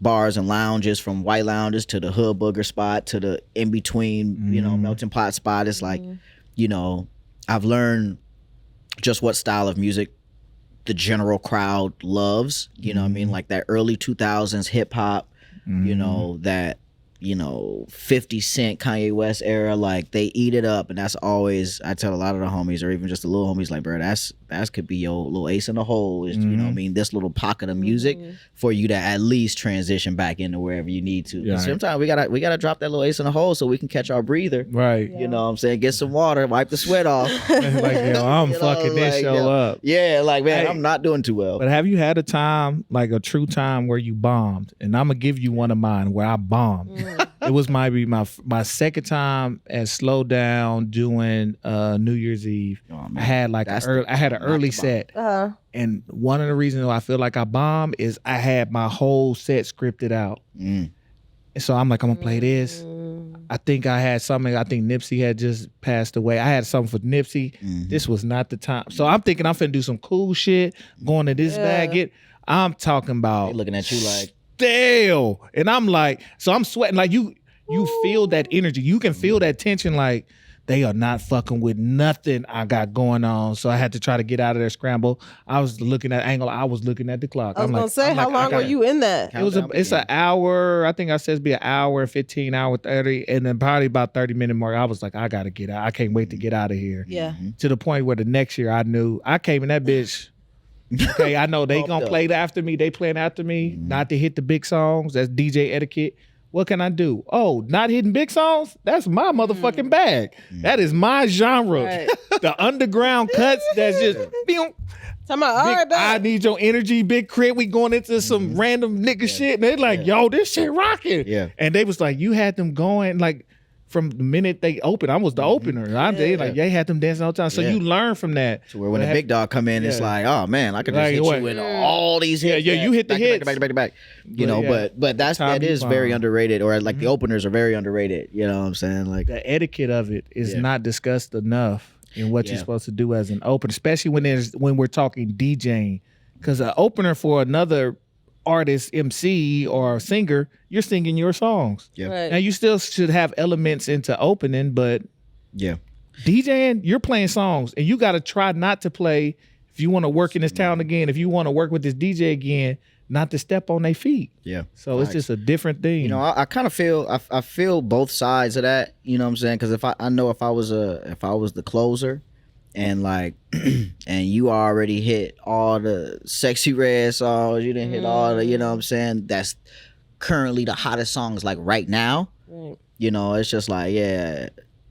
bars and lounges, from white lounges to the hood booger spot to the in between, melting pot spot. It's like, I've learned just what style of music the general crowd loves, what I mean? Like that early 2000s hip hop, that 50 Cent, Kanye West era, like they eat it up. And that's always, I tell a lot of the homies, or even just the little homies, like, bro, that could be your little ace in the hole, is what I mean, this little pocket of music for you to at least transition back into wherever you need to. Yeah. Sometimes we gotta drop that little ace in the hole so we can catch our breather. Right. You know what I'm saying? Get some water, wipe the sweat off. Like, I'm fucking this show up. Yeah, like, man, I'm not doing too well. But have you had a time, like a true time, where you bombed? And I'm gonna give you one of mine where I bombed. It was maybe my second time at Slow Down doing New Year's Eve. Oh, I had an early set, and one of the reasons I feel like I bombed is I had my whole set scripted out. And so I'm like, I'm gonna play this. I think I had something. I think Nipsey had just passed away. I had something for Nipsey. This was not the time. So I'm thinking I'm finna do some cool shit. Going to this bag. I'm talking about. They looking at you like. Damn. And I'm like, so I'm sweating. Like you feel that energy. You can feel that tension. Like they are not fucking with nothing I got going on. So I had to try to get out of there, scramble. I was looking at angle. I was looking at the clock. I was gonna say, how long were you in that? It's an hour. I think I said it'd be an hour, 15, hour 30, and then probably about 30-minute mark. I was like, I gotta get out. I can't wait to get out of here. Yeah. To the point where the next year I knew I came in that bitch. Okay, I know they gonna play after me. They playing after me. Not to hit the big songs. That's DJ etiquette. What can I do? Oh, not hitting big songs? That's my motherfucking bag. That is my genre. Right. The underground cuts that's just Talking about, all right, I babe. need your energy, big crit. We going into some random nigga shit. And they like, yo, this shit rocking. Yeah. And they was like, you had them going like from the minute they opened. I was the opener. They had them dancing all the time. So you learn from that. So where when the big dog come in, it's like, oh man, I could just Like, hit what? you with all these hits. Yeah, you hit the hits. Back to back. You know, but that is very underrated, or like the openers are very underrated. You know what I'm saying? Like the etiquette of it is not discussed enough in what you're supposed to do as an opener, especially when we're talking DJing. Because an opener for another artist, MC, or singer, you're singing your songs. Yeah. Right. Now you still should have elements into opening, but DJing, you're playing songs, and you got to try not to play. If you want to work in this town again, if you want to work with this DJ again, not to step on their feet. Yeah. So it's just a different thing. You know, I kind of feel I feel both sides of that. You know what I'm saying? Because if I was the closer, and like, and you already hit all the sexy red songs, you didn't hit all the, you know what I'm saying? That's currently the hottest songs like right now. Right. You know, it's just like,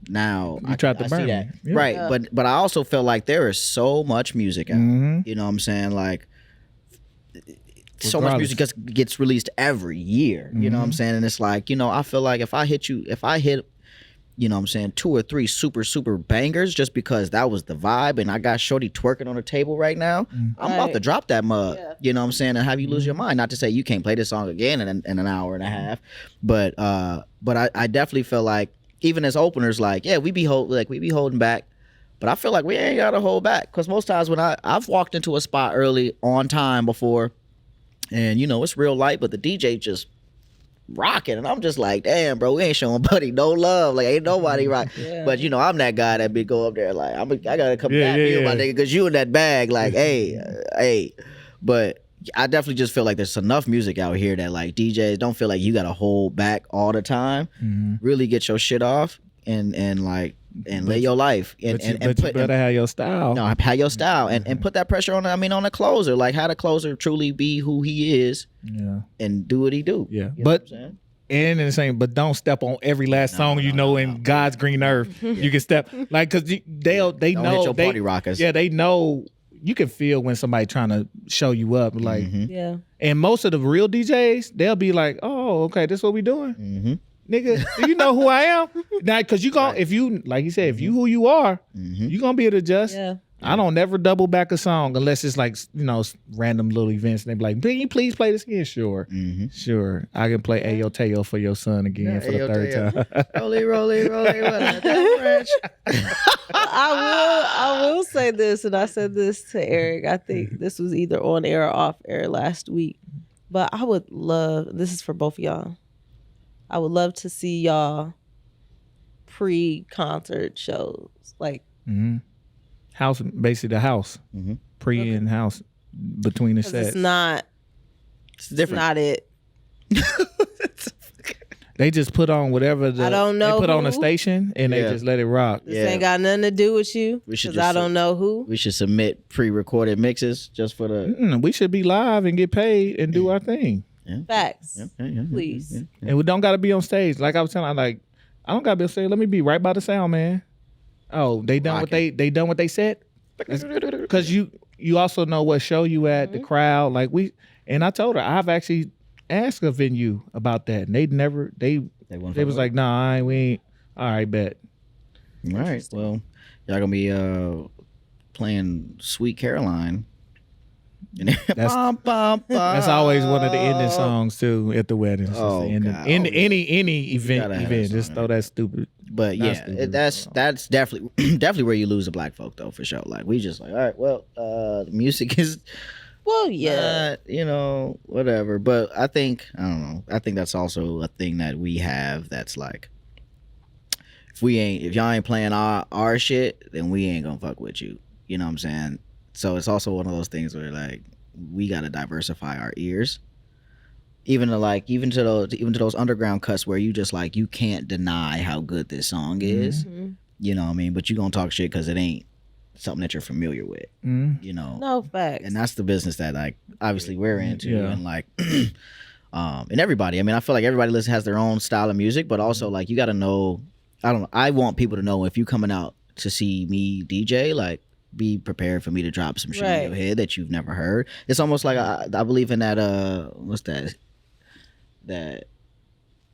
now you tried to burn that. me. Yeah. Right. But I also feel like there is so much music out. You know what I'm saying? Like so much music gets released every year. You know what I'm saying? And it's like, you know, I feel like if I hit, you know what I'm saying, 2 or 3 super, super bangers just because that was the vibe and I got shorty twerking on the table right now, I'm about to drop that mug, you know what I'm saying, and have you lose your mind. Not to say you can't play this song again in an hour and a half, but I definitely feel like even as openers, like, we be holding back, but I feel like we ain't got to hold back because most times when I've walked into a spot early on time before and, you know, it's real light, but the DJ just rocking and I'm just like, damn, bro, we ain't showing buddy no love, like ain't nobody rock. But you know, I'm that guy that be go up there like I gotta come back to you, my nigga, because you in that bag, like hey. But I definitely just feel like there's enough music out here that like DJs don't feel like you gotta hold back all the time. Really get your shit off and lay your life and you better have your style. No, have your style and put that pressure on the closer, like how the closer truly be who he is and do what he do. Yeah. You know But what I'm saying? and the same, but don't step on every last song in God's green earth. You can step like because they Don't know hit your party rockers. Yeah, they know. You can feel when somebody trying to show you up, like And most of the real DJs, they'll be like, "Oh, okay, this is what we doing." Nigga, do you know who I am? Now, because you gon' if you like you said, if you who you are, you gonna be able to adjust. Yeah. I don't never double back a song unless it's like, you know, random little events and they be like, "Can you please play this again?" Sure. Sure. I can play Ayo Teo for your son again for the third time. Rolly, that I will say this, and I said this to Eric. I think this was either on air or off air last week. But I would love, this is for both of y'all, I would love to see y'all pre-concert shows. Like House, basically the house. Pre and house between the sets. it's not different. It's not it. They just put on whatever I don't know they put on a who. station and they just let it rock. This ain't got nothing to do with you. We should Because I don't know who. We should submit pre-recorded mixes just for the We should be live and get paid and do our thing. Facts. Please. And we don't got to be on stage. Like I was telling, I don't got to be on stage. Let me be right by the sound, man. Oh, they done what they done what they said. Because you also know what show you at, the crowd. Like and I told her I've actually asked a venue about that, and they was like, nah, we ain't. All right, bet. All right, well, y'all gonna be playing Sweet Caroline. That's always one of the ending songs too at the weddings. Oh, God. Any event, just song, throw that stupid. But that's definitely where you lose the black folk though, for sure. Like we just like, all right, well, the music is Well, yeah. you know, whatever. But I think I think that's also a thing that we have that's like, if y'all ain't playing our shit, then we ain't gonna fuck with you. You know what I'm saying? So it's also one of those things where like we gotta diversify our ears. Even to those underground cuts where you just like you can't deny how good this song is. You know what I mean? But you gonna talk shit because it ain't something that you're familiar with. You know? No, facts. And that's the business that like obviously we're into and like and everybody. I mean, I feel like everybody has their own style of music, but also like you gotta know, I want people to know if you coming out to see me DJ, like be prepared for me to drop some shit in your head that you've never heard. It's almost like I believe in that what's that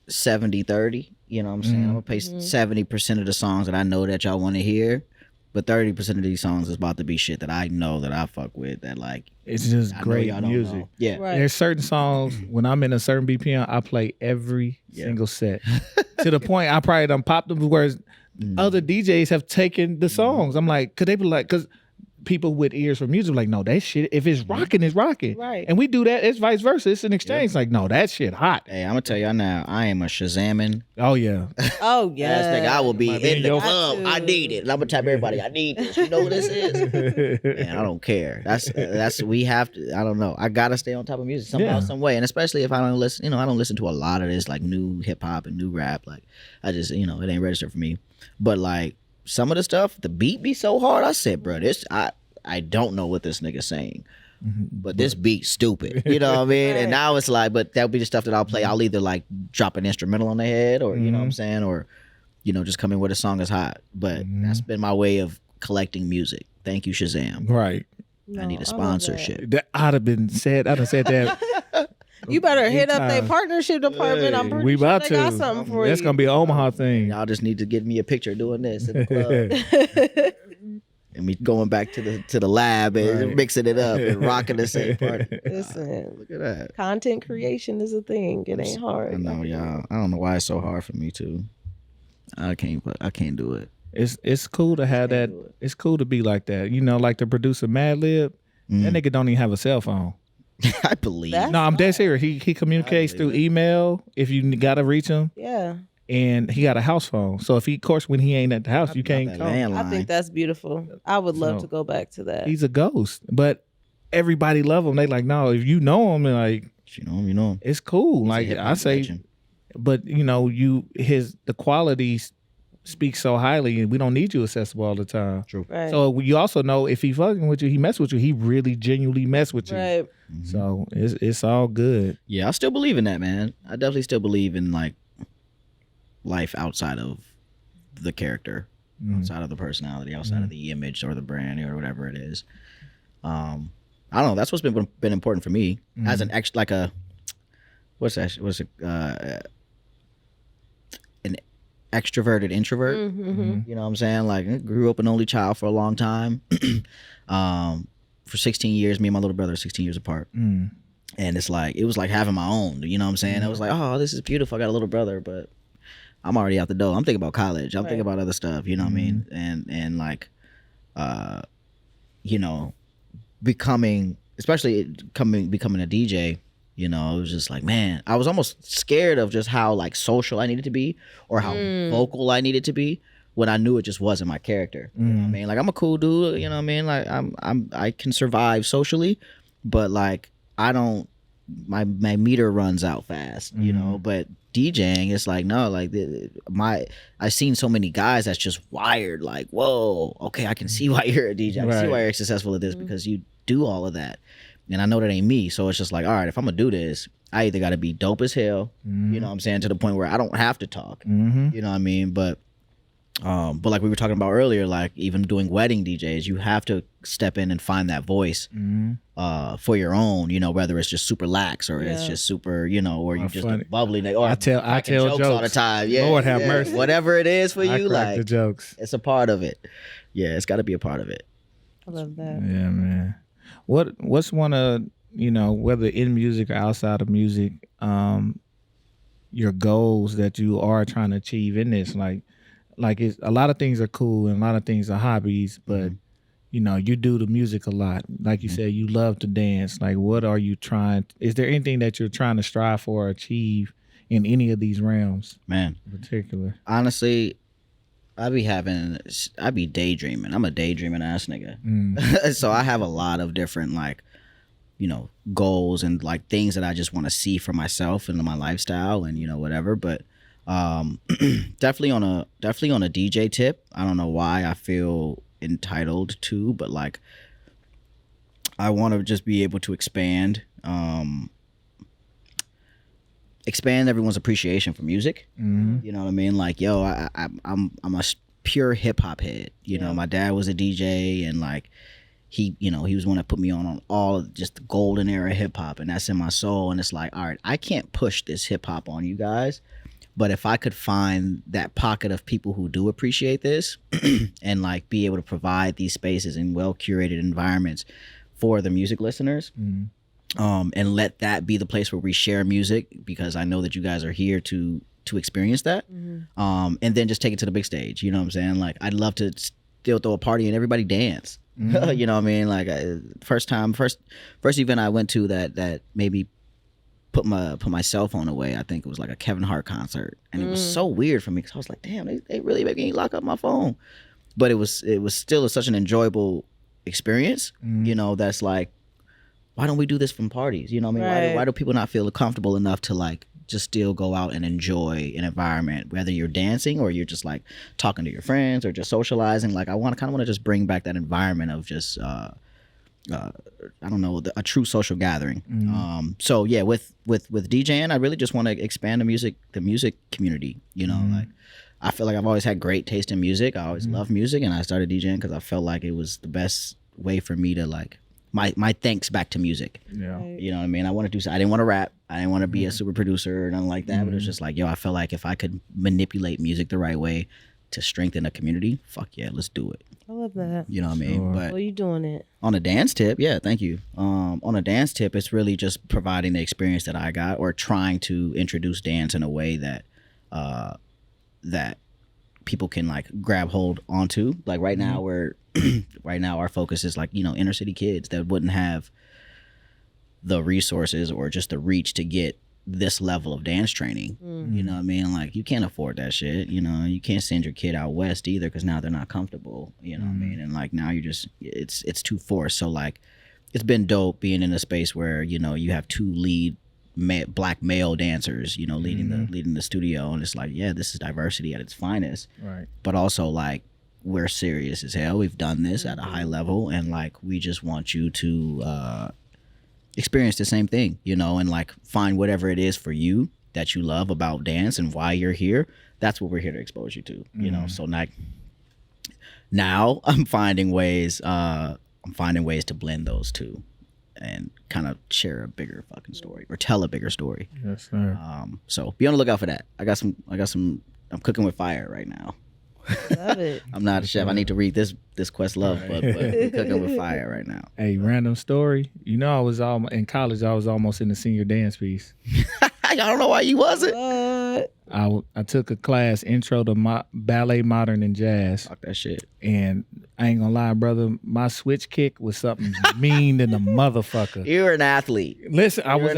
70-30, you know what I'm saying? I'm gonna play 70% of the songs that I know that y'all want to hear, but 30% of these songs is about to be shit that I know that I fuck with, that like it's just great music. Yeah, There's certain songs when I'm in a certain BPM, I play every single set to the point I probably done popped them, whereas other DJs have taken the songs. I'm like, could they be like, because people with ears for music like, no, that shit, if it's rocking, it's rocking. Right. And we do that, it's vice versa. It's an exchange. Like, no, that shit hot. Hey, I'm gonna tell y'all now, I am a Shazamming. Oh yeah. Oh yeah. Ass nigga, I will be in the club. too. I need it. And I'm gonna tell everybody, I need this. You know what this is? Man, I don't care. That's we have to. I don't know. I gotta stay on top of music somehow, some way. And especially if I don't listen. You know, I don't listen to a lot of this like new hip hop and new rap. Like I just, you know, it ain't registered for me. But like some of the stuff, the beat be so hard. I said, bro, I don't know what this nigga's saying, but this beat's stupid. You know what I mean? And now it's like, but that'll be the stuff that I'll play. I'll either like drop an instrumental on the head, or you know what I'm saying, or you know, just come in where the song is hot. But that's been my way of collecting music. Thank you, Shazam. Right. I need a sponsorship. That I'd have been said. I'd have said that. You better hit up their partnership department. I'm pretty We sure about they to. got something for That's you. gonna be an Omaha thing. Y'all just need to get me a picture doing this in the club. And me going back to the lab and mixing it up and rocking the same party. Listen, Look at that. content creation is a thing. It ain't hard. I know, y'all. I don't know why it's so hard for me too. I can't do it. It's cool to have that. It's cool to be like that. You know, like the producer Madlib. That nigga don't even have a cell phone. I believe. No, I'm dead serious. He communicates through email if you gotta reach him. Yeah. And he got a house phone. So if he, of course, when he ain't at the house, you can't call. I think that's beautiful. I would love So, to go back to that. He's a ghost. But everybody love him. They like, no, if you know him, and like, If you know him, you know him. it's cool. He's a Like hip-hop I say, legend. but you know, the quality speaks so highly, and we don't need you accessible all the time. True. Right. So you also know if he fucking with you, he mess with you. He really genuinely mess with you. Right. So it's all good. Yeah, I still believe in that, man. I definitely still believe in like life outside of the character, outside of the personality, outside of the image or the brand or whatever it is. I don't know. That's what's been important for me as an like a what's that? What's it? An extroverted introvert. You know what I'm saying? Like I grew up an only child for a long time. For 16 years, me and my little brother are 16 years apart. And it's like, it was like having my own, you know what I'm saying? I was like, oh, this is beautiful. I got a little brother, but I'm already out the door. I'm thinking about college. I'm thinking about other stuff, you know what I mean? And like, you know, becoming a DJ, you know, it was just like, man, I was almost scared of just how like social I needed to be or how vocal I needed to be when I knew it just wasn't my character. You know what I mean? Like I'm a cool dude, you know what I mean? Like I can survive socially, but like I don't, my meter runs out fast, you know, but DJing, it's like, no, like I've seen so many guys that's just wired like, whoa, okay, I can see why you're a DJ. I can see why you're successful at this because you do all of that. And I know that ain't me. So it's just like, all right, if I'm gonna do this, I either gotta be dope as hell, you know what I'm saying, to the point where I don't have to talk, you know what I mean? But like we were talking about earlier, like even doing wedding DJs, you have to step in and find that voice for your own, you know, whether it's just super lax or it's just super, you know, or you just a bubbly, or I tell jokes all the time. Yeah, Lord have mercy. Whatever it is for you, crack like the jokes. it's a part of it. Yeah, it's got to be a part of it. I love that. Yeah, man. What's one of, you know, whether in music or outside of music, your goals that you are trying to achieve in this? Like it's a lot of things are cool and a lot of things are hobbies, but you know, you do the music a lot. Like you said, you love to dance. Like what are you is there anything that you're trying to strive for or achieve in any of these realms? Man, in particular? Honestly, I be daydreaming. I'm a daydreaming ass nigga. So I have a lot of different like, you know, goals and like things that I just want to see for myself and my lifestyle and, you know, whatever. But definitely on a DJ tip. I don't know why I feel entitled to, but like I want to just be able to expand everyone's appreciation for music. You know what I mean? Like, yo, I'm a pure hip hop head. You know, my dad was a DJ, and like he was one that put me on all of just the golden era hip hop, and that's in my soul. And it's like, all right, I can't push this hip hop on you guys, but if I could find that pocket of people who do appreciate this and like be able to provide these spaces and well curated environments for the music listeners, and let that be the place where we share music, because I know that you guys are here to experience that, and then just take it to the big stage. You know what I'm saying? Like, I'd love to still throw a party and everybody dance. You know what I mean? Like, first event I went to that maybe put my cell phone away, I think it was like a Kevin Hart concert, and it was so weird for me, because I was like, damn, they really make me lock up my phone. But it was still such an enjoyable experience. You know, that's like, why don't we do this from parties? You know what I mean? Right. Why do people not feel comfortable enough to like just still go out and enjoy an environment, whether you're dancing or you're just like talking to your friends or just socializing? Like, I kind of want to just bring back that environment of just I don't know, a true social gathering. So yeah, with DJing, I really just want to expand the music community. You know, like, I feel like I've always had great taste in music. I always loved music, and I started DJing because I felt like it was the best way for me to like my thanks back to music. Yeah. You know what I mean? I want to do. I didn't want to rap. I didn't want to be a super producer or nothing like that. But it was just like, yo, I felt like if I could manipulate music the right way to strengthen a community, fuck yeah, let's do it. I love that. You know what I mean? But Well, you doing it. on a dance tip, yeah, thank you. On a dance tip, it's really just providing the experience that I got, or trying to introduce dance in a way that that people can like grab hold onto. Like right now, right now our focus is like, you know, inner city kids that wouldn't have the resources or just the reach to get this level of dance training. You know what I mean? Like, you can't afford that shit. You know, you can't send your kid out west either, because now they're not comfortable. You know what I mean? And like, now you're just it's too forced. So like, it's been dope being in a space where, you know, you have two lead black male dancers, you know, leading the studio, and it's like, yeah, this is diversity at its finest. Right. But also like, we're serious as hell. We've done this at a high level, and like, we just want you to experience the same thing, you know, and like, find whatever it is for you that you love about dance and why you're here. That's what we're here to expose you to, you know. So like, now I'm finding ways to blend those two and kind of share a bigger fucking story, or tell a bigger story. Yes, sir. So be on the lookout for that. I got some I'm cooking with fire right now. Love it. I'm not a chef. I need to read this Questlove, but we're cooking with fire right now. Hey, random story. You know, I was in college. I was almost in the senior dance piece. I don't know why you wasn't. What? I took a class, Intro to Ballet, Modern, and Jazz. Fuck that shit. And I ain't gonna lie, brother, my switch kick was something mean than a motherfucker. You're an athlete. Listen, was an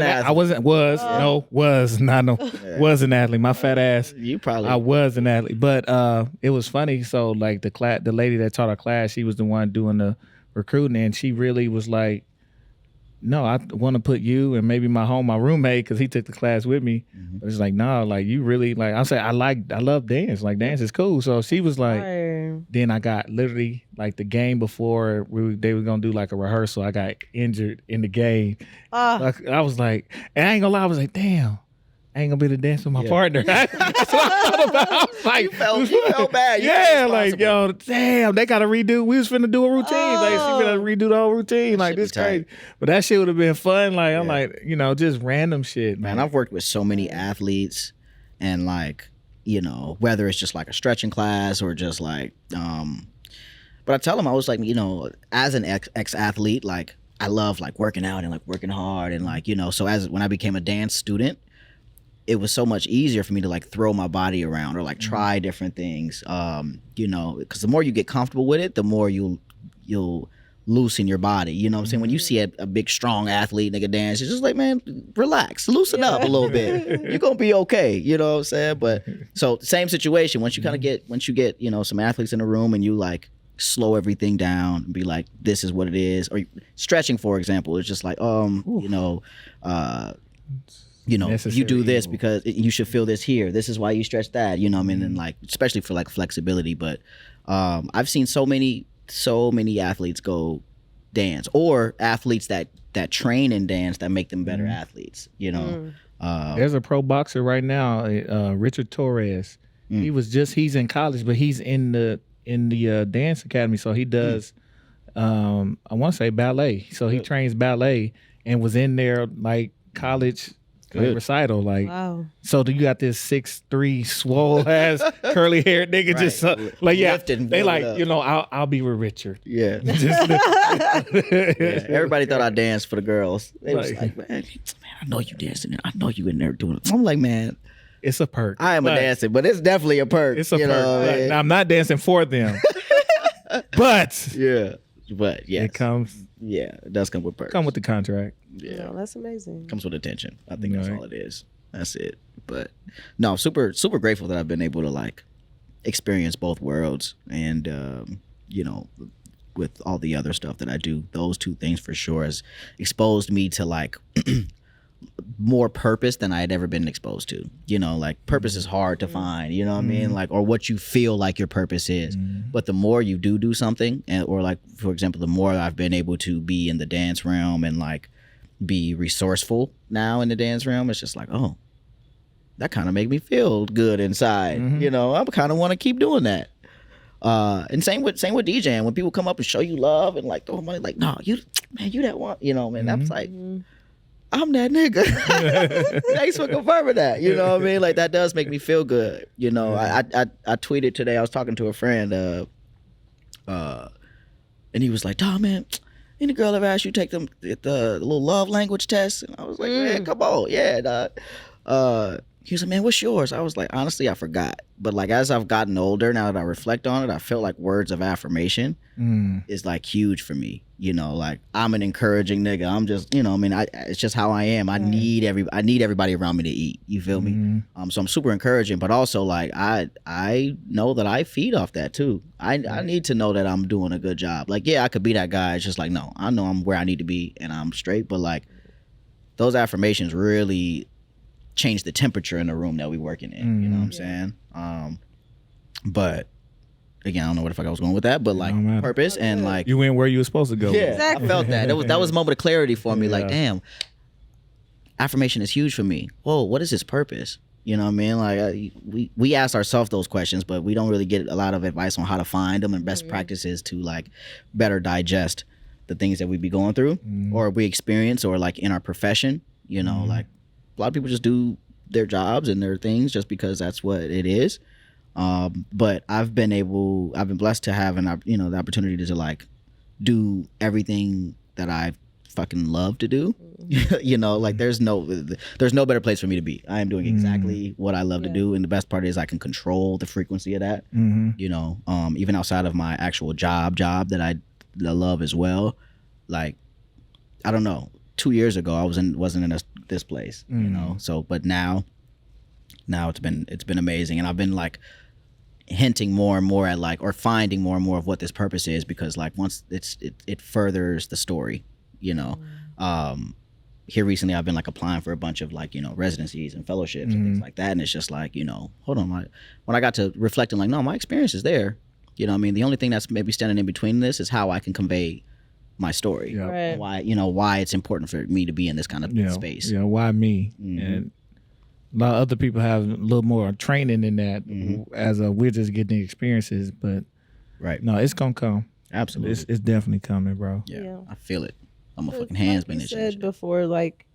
athlete. My fat ass. You probably. I was an athlete, but it was funny. So like the lady that taught our class, she was the one doing the recruiting, and she really was like, no, I want to put you and maybe my roommate, because he took the class with me. But it's like, no, like, you really, like, I say, I love dance. Like, dance is cool. So she was like, then I got literally like the game before they were going to do like a rehearsal. I got injured in the game. Like, I was like, and I ain't gonna lie, I was like, damn, I ain't gonna be able to dance with my partner. That's what I thought about. I was like, you felt bad. Yeah, like, yo, damn, they gotta redo. We was finna do a routine. Like, she finna redo the whole routine. Like, this crazy. But that shit would have been fun. Like, I'm like, you know, just random shit, man. I've worked with so many athletes, and like, you know, whether it's just like a stretching class or just like, but I tell them, I was like, you know, as an ex-athlete, like, I love like working out and like working hard, and like, you know, so when I became a dance student, it was so much easier for me to like throw my body around or like try different things, you know, because the more you get comfortable with it, the more you'll loosen your body. You know what I'm saying? When you see a big, strong athlete nigga dance, it's just like, man, relax, loosen up a little bit. You're going to be okay. You know what I'm saying? But so same situation. Once you get, you know, some athletes in the room, and you like slow everything down and be like, this is what it is. Or stretching, for example, it's just like, you know, you do this because you should feel this here. This is why you stretch that. You know what I mean? And like, especially for like flexibility. But I've seen so many athletes go dance, or athletes that train in dance that make them better athletes. You know, there's a pro boxer right now, Richard Torres. he's in college, but he's in the dance academy. So he does, I want to say ballet. So he trains ballet and was in there like college like recital. Like, wow. So you got this 6'3" swole ass curly haired nigga just like, yeah, they like, I'll be with Richard. Yeah. Everybody thought I danced for the girls. They was like, man, I know you dancing. I know you in there doing it. I'm like, man, it's a perk. I am a dancer, but it's definitely a perk. It's a perk. Now, I'm not dancing for them, but it comes. Yeah, it does come with perks. Come with the contract. Yeah, that's amazing. Comes with attention. I think that's all it is. That's it. But no, super super grateful that I've been able to like experience both worlds, and with all the other stuff that I do, those two things for sure has exposed me to like more purpose than I had ever been exposed to. Like purpose is hard to find, you know what I mean? Like, or what you feel like your purpose is. But the more you do something, or like, for example, the more I've been able to be in the dance realm and like be resourceful now in the dance realm, it's just like, oh, that kind of make me feel good inside. I kind of want to keep doing that. And same with DJing. When people come up and show you love and like throw money, like, no, you that one, man, that's like, I'm that nigga. Thanks for confirming that. You know what I mean? Like, that does make me feel good. I tweeted today, I was talking to a friend, and he was like, "Dawg, man, any girl ever asked you to take them the little love language test?" And I was like, man, come on. Yeah, dog. He was like, man, what's yours? I was like, honestly, I forgot. But like, as I've gotten older, now that I reflect on it, I feel like words of affirmation is like huge for me. Like, I'm an encouraging nigga. I'm just, it's just how I am. I need everybody around me to eat. You feel me? So I'm super encouraging, but also like, I know that I feed off that too. I need to know that I'm doing a good job. Like, yeah, I could be that guy. It's just like, no, I know I'm where I need to be and I'm straight. But like, those affirmations really change the temperature in the room that we working in. You know what I'm saying? But again, I don't know where the fuck I was going with that, but like purpose and like, you went where you were supposed to go. Yeah, exactly. I felt that. That was a moment of clarity for me. Like, damn, affirmation is huge for me. Whoa, what is his purpose? You know what I mean? Like, we ask ourselves those questions, but we don't really get a lot of advice on how to find them and best practices to like better digest the things that we be going through or we experience, or like in our profession. Like, a lot of people just do their jobs and their things just because that's what it is. But I've been blessed to have the opportunity to like do everything that I fucking love to do. Like there's no better place for me to be. I am doing exactly what I love to do, and the best part is I can control the frequency of that. Even outside of my actual job that I love as well. Like, I don't know. 2 years ago, I wasn't in this place, So, but now it's been amazing, and I've been like hinting more and more at like, or finding more and more of what this purpose is, because like once it furthers the story, Here recently, I've been like applying for a bunch of like residencies and fellowships and things like that, and it's just like hold on, like when I got to reflecting, like no, my experience is there. You know what I mean? The only thing that's maybe standing in between this is how I can convey my story. Yep. Right. Why it's important for me to be in this kind of space. Yeah, why me? And a lot of other people have a little more training in that as we're just getting the experiences, but no, it's gonna come. Absolutely. It's definitely coming, bro. Yeah. I feel it. I'm a fucking hands been itching. You said before, like,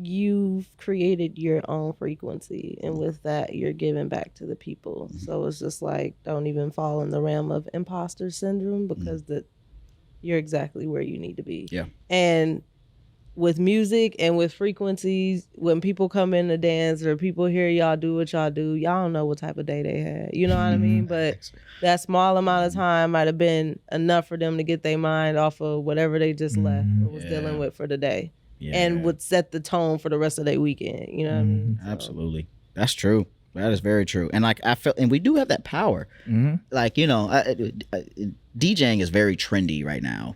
you've created your own frequency, and with that, you're giving back to the people. So it's just like, don't even fall in the realm of imposter syndrome, because you're exactly where you need to be. Yeah. And with music and with frequencies, when people come in to dance or people hear y'all do what y'all do, y'all don't know what type of day they had. You know what I mean? But that small amount of time might have been enough for them to get their mind off of whatever they just left or was dealing with for the day. Yeah. And would set the tone for the rest of their weekend. You know what I mean? So. Absolutely. That's true. That is very true. And like I feel, and we do have that power. Like, DJing is very trendy right now.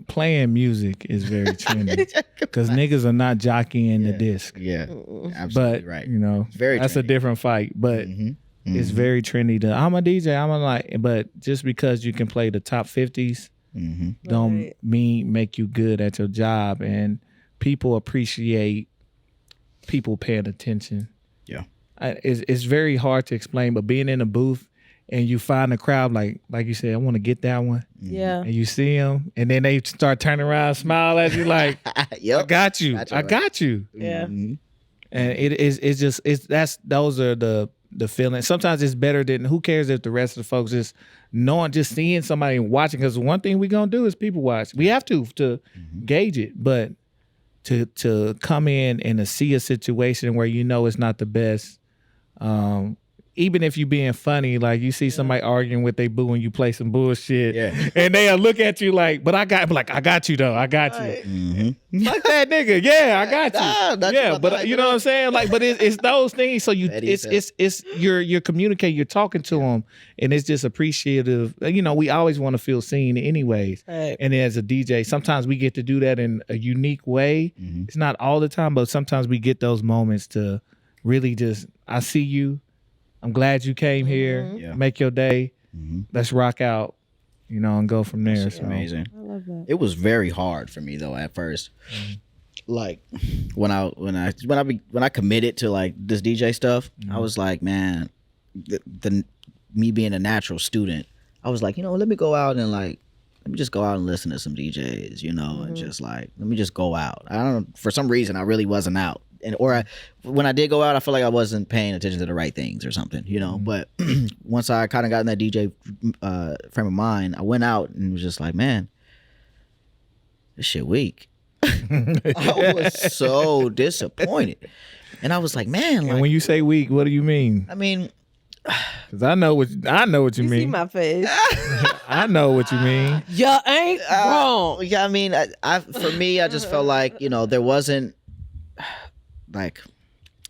Playing music is very trendy because niggas are not jockeying the disc. Yeah, absolutely right. Very that's trendy. A different fight, but it's very trendy. I'm a DJ. But just because you can play the top 50s, don't make you good at your job, and people appreciate people paying attention. Yeah, it's very hard to explain, but being in a booth and you find a crowd like you said, I want to get that one. Yeah. And you see them, and then they start turning around, smile at you like, Yep. I got you. I got you. Yeah. Mhm. And those are the feelings. Sometimes it's better than, who cares if the rest of the folks just knowing, just seeing somebody and watching. Because one thing we're gonna do is people watch. We have to gauge it, but to come in and to see a situation where you know it's not the best. Even if you being funny, like you see somebody arguing with they boo and you play some bullshit, and they'll look at you like, but I got you though, I got you. Mhm. Like that nigga, yeah, I got you. Nah, Yeah, but you know what I'm saying? Like, but it's those things. So it's you're communicating, you're talking to them, and it's just appreciative. You know, we always want to feel seen, anyways. Right. And as a DJ, sometimes we get to do that in a unique way. It's not all the time, but sometimes we get those moments to really just, I see you. I'm glad you came here. Yeah. Make your day. Let's rock out, you know, and go from there. It's amazing. I love that. It was very hard for me though at first. Like when I committed to like this DJ stuff, I was like, man, me being a natural student, I was like, you know, let me go out and like, let me just go out and listen to some DJs, you know, and just like, let me just go out. I don't know, for some reason I really wasn't out. When I did go out, I feel like I wasn't paying attention to the right things or something, you know. But once I kind of got in that DJ frame of mind, I went out and was just like, man, this shit weak. I was so disappointed, and I was like, man. And when you say weak, what do you mean? I mean, because I know what you You see mean. my face. I know what you mean. You ain't wrong. yeah, I mean, for me, I just felt like, you know, there wasn't. Like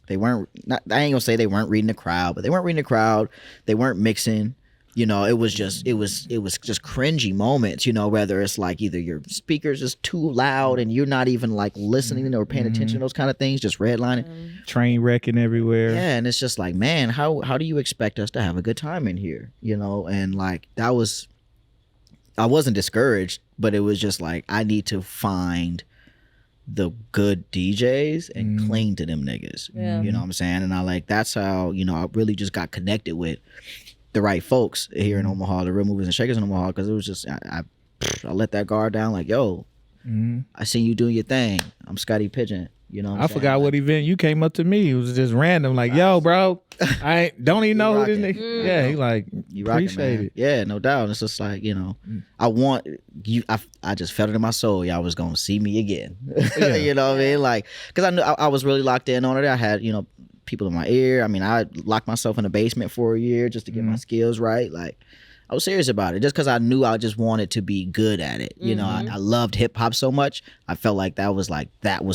they weren't. I ain't gonna say they weren't reading the crowd, but they weren't reading the crowd. They weren't mixing. You know, it was just cringy moments. You know, whether it's like either your speakers is too loud and you're not even like listening or paying attention to those kind of things, just redlining, Train wrecking everywhere. yeah, and it's just like, man, how do you expect us to have a good time in here? You know, and like I wasn't discouraged, but it was just like I need to find the good DJs and cling to them niggas. Yeah. You know what I'm saying? And I like, that's how, you know, I really just got connected with the right folks here in Omaha, the real movers and shakers in Omaha, because it was just, I let that guard down like, yo, I seen you doing your thing. I'm Scottie Pigeon. You know what I'm I saying? forgot what event you came up to me. It was just random. Like, yo, bro, I don't even know who this nigga. Yeah, he like, You rockin', appreciate man. it. Yeah, no doubt. It's just like, you know, I want you. I just felt it in my soul. Y'all was gonna see me again. You know what I mean? Like, because I knew I was really locked in on it. I had, you know, people in my ear. I mean, I locked myself in the basement for a year just to get my skills right. Like, I was serious about it just because I knew I just wanted to be good at it. You know, I loved hip hop so much. I felt like that was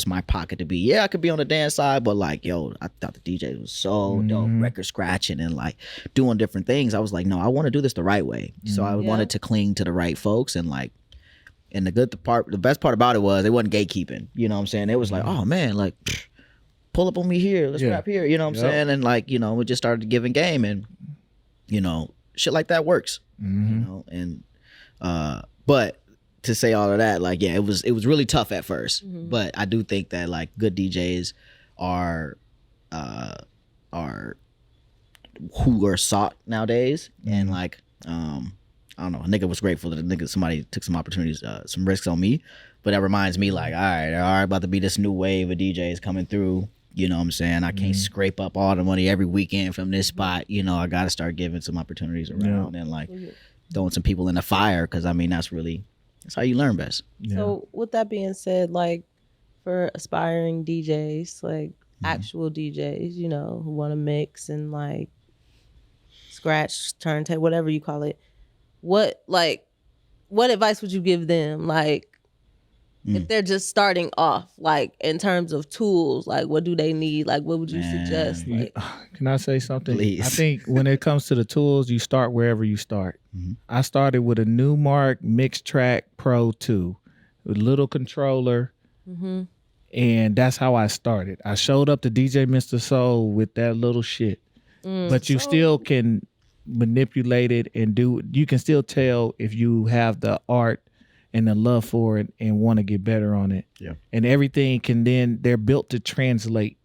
my pocket to be. Yeah, I could be on the dance side, but like, yo, I thought the DJ was so dope, record scratching and like doing different things. I was like, no, I want to do this the right way. So I wanted to cling to the right folks and like, and the best part about it was it wasn't gatekeeping. You know what I'm saying? It was like, oh man, like pull up on me here, let's rap here. You know what I'm saying? And like, you know, we just started giving game and, you know, shit like that works. You know, and but to say all of that, like, yeah, it was really tough at first, but I do think that like good DJs are who are sought nowadays, and like I don't know, a nigga was grateful that somebody took some opportunities, some risks on me, but that reminds me like, all right, about to be this new wave of DJs coming through. You know what I'm saying? I can't scrape up all the money every weekend from this spot. You know, I got to start giving some opportunities around and like throwing some people in the fire, because I mean, that's how you learn best. So with that being said, like for aspiring DJs, like actual DJs, you know, who want to mix and like scratch, turntable, whatever you call it, what advice would you give them? Like, if they're just starting off, like in terms of tools, like what do they need? Like what would you suggest? Like, Can I say something? Please. I think when it comes to the tools, you start wherever you start. I started with a Newmark Mix Track Pro 2, a little controller, and that's how I started. I showed up to DJ Mr. Soul with that little shit, but you still can manipulate it and do. You can still tell if you have the art and the love for it and want to get better on it. Yeah. And everything can then, they're built to translate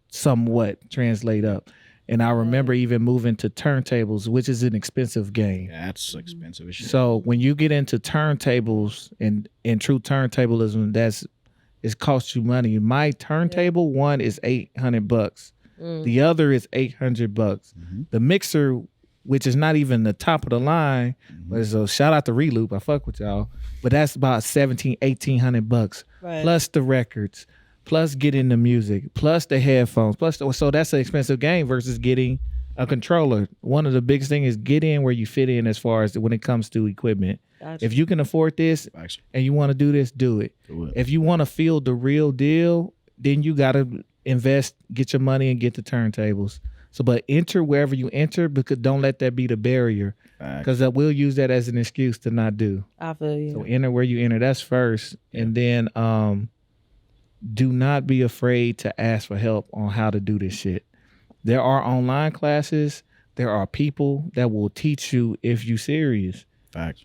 up. And I remember even moving to turntables, which is an expensive game. Yeah, that's expensive as shit. So when you get into turntables and true turntablism, it costs you money. My turntable one is $800. The other is $800. The mixer, which is not even the top of the line, but so shout out to Reloop. I fuck with y'all, but that's about $1,800 plus the records, plus getting the music, plus the headphones, so that's an expensive game versus getting a controller. One of the biggest things is get in where you fit in as far as when it comes to equipment. Gotcha. If you can afford this and you want to do this, do it. If you want to feel the real deal, then you got to invest, get your money and get the turntables. So, but enter wherever you enter, because don't let that be the barrier, because we'll use that as an excuse to not do. I feel you. So enter where you enter. That's first. And then do not be afraid to ask for help on how to do this shit. There are online classes. There are people that will teach you if you serious. Facts.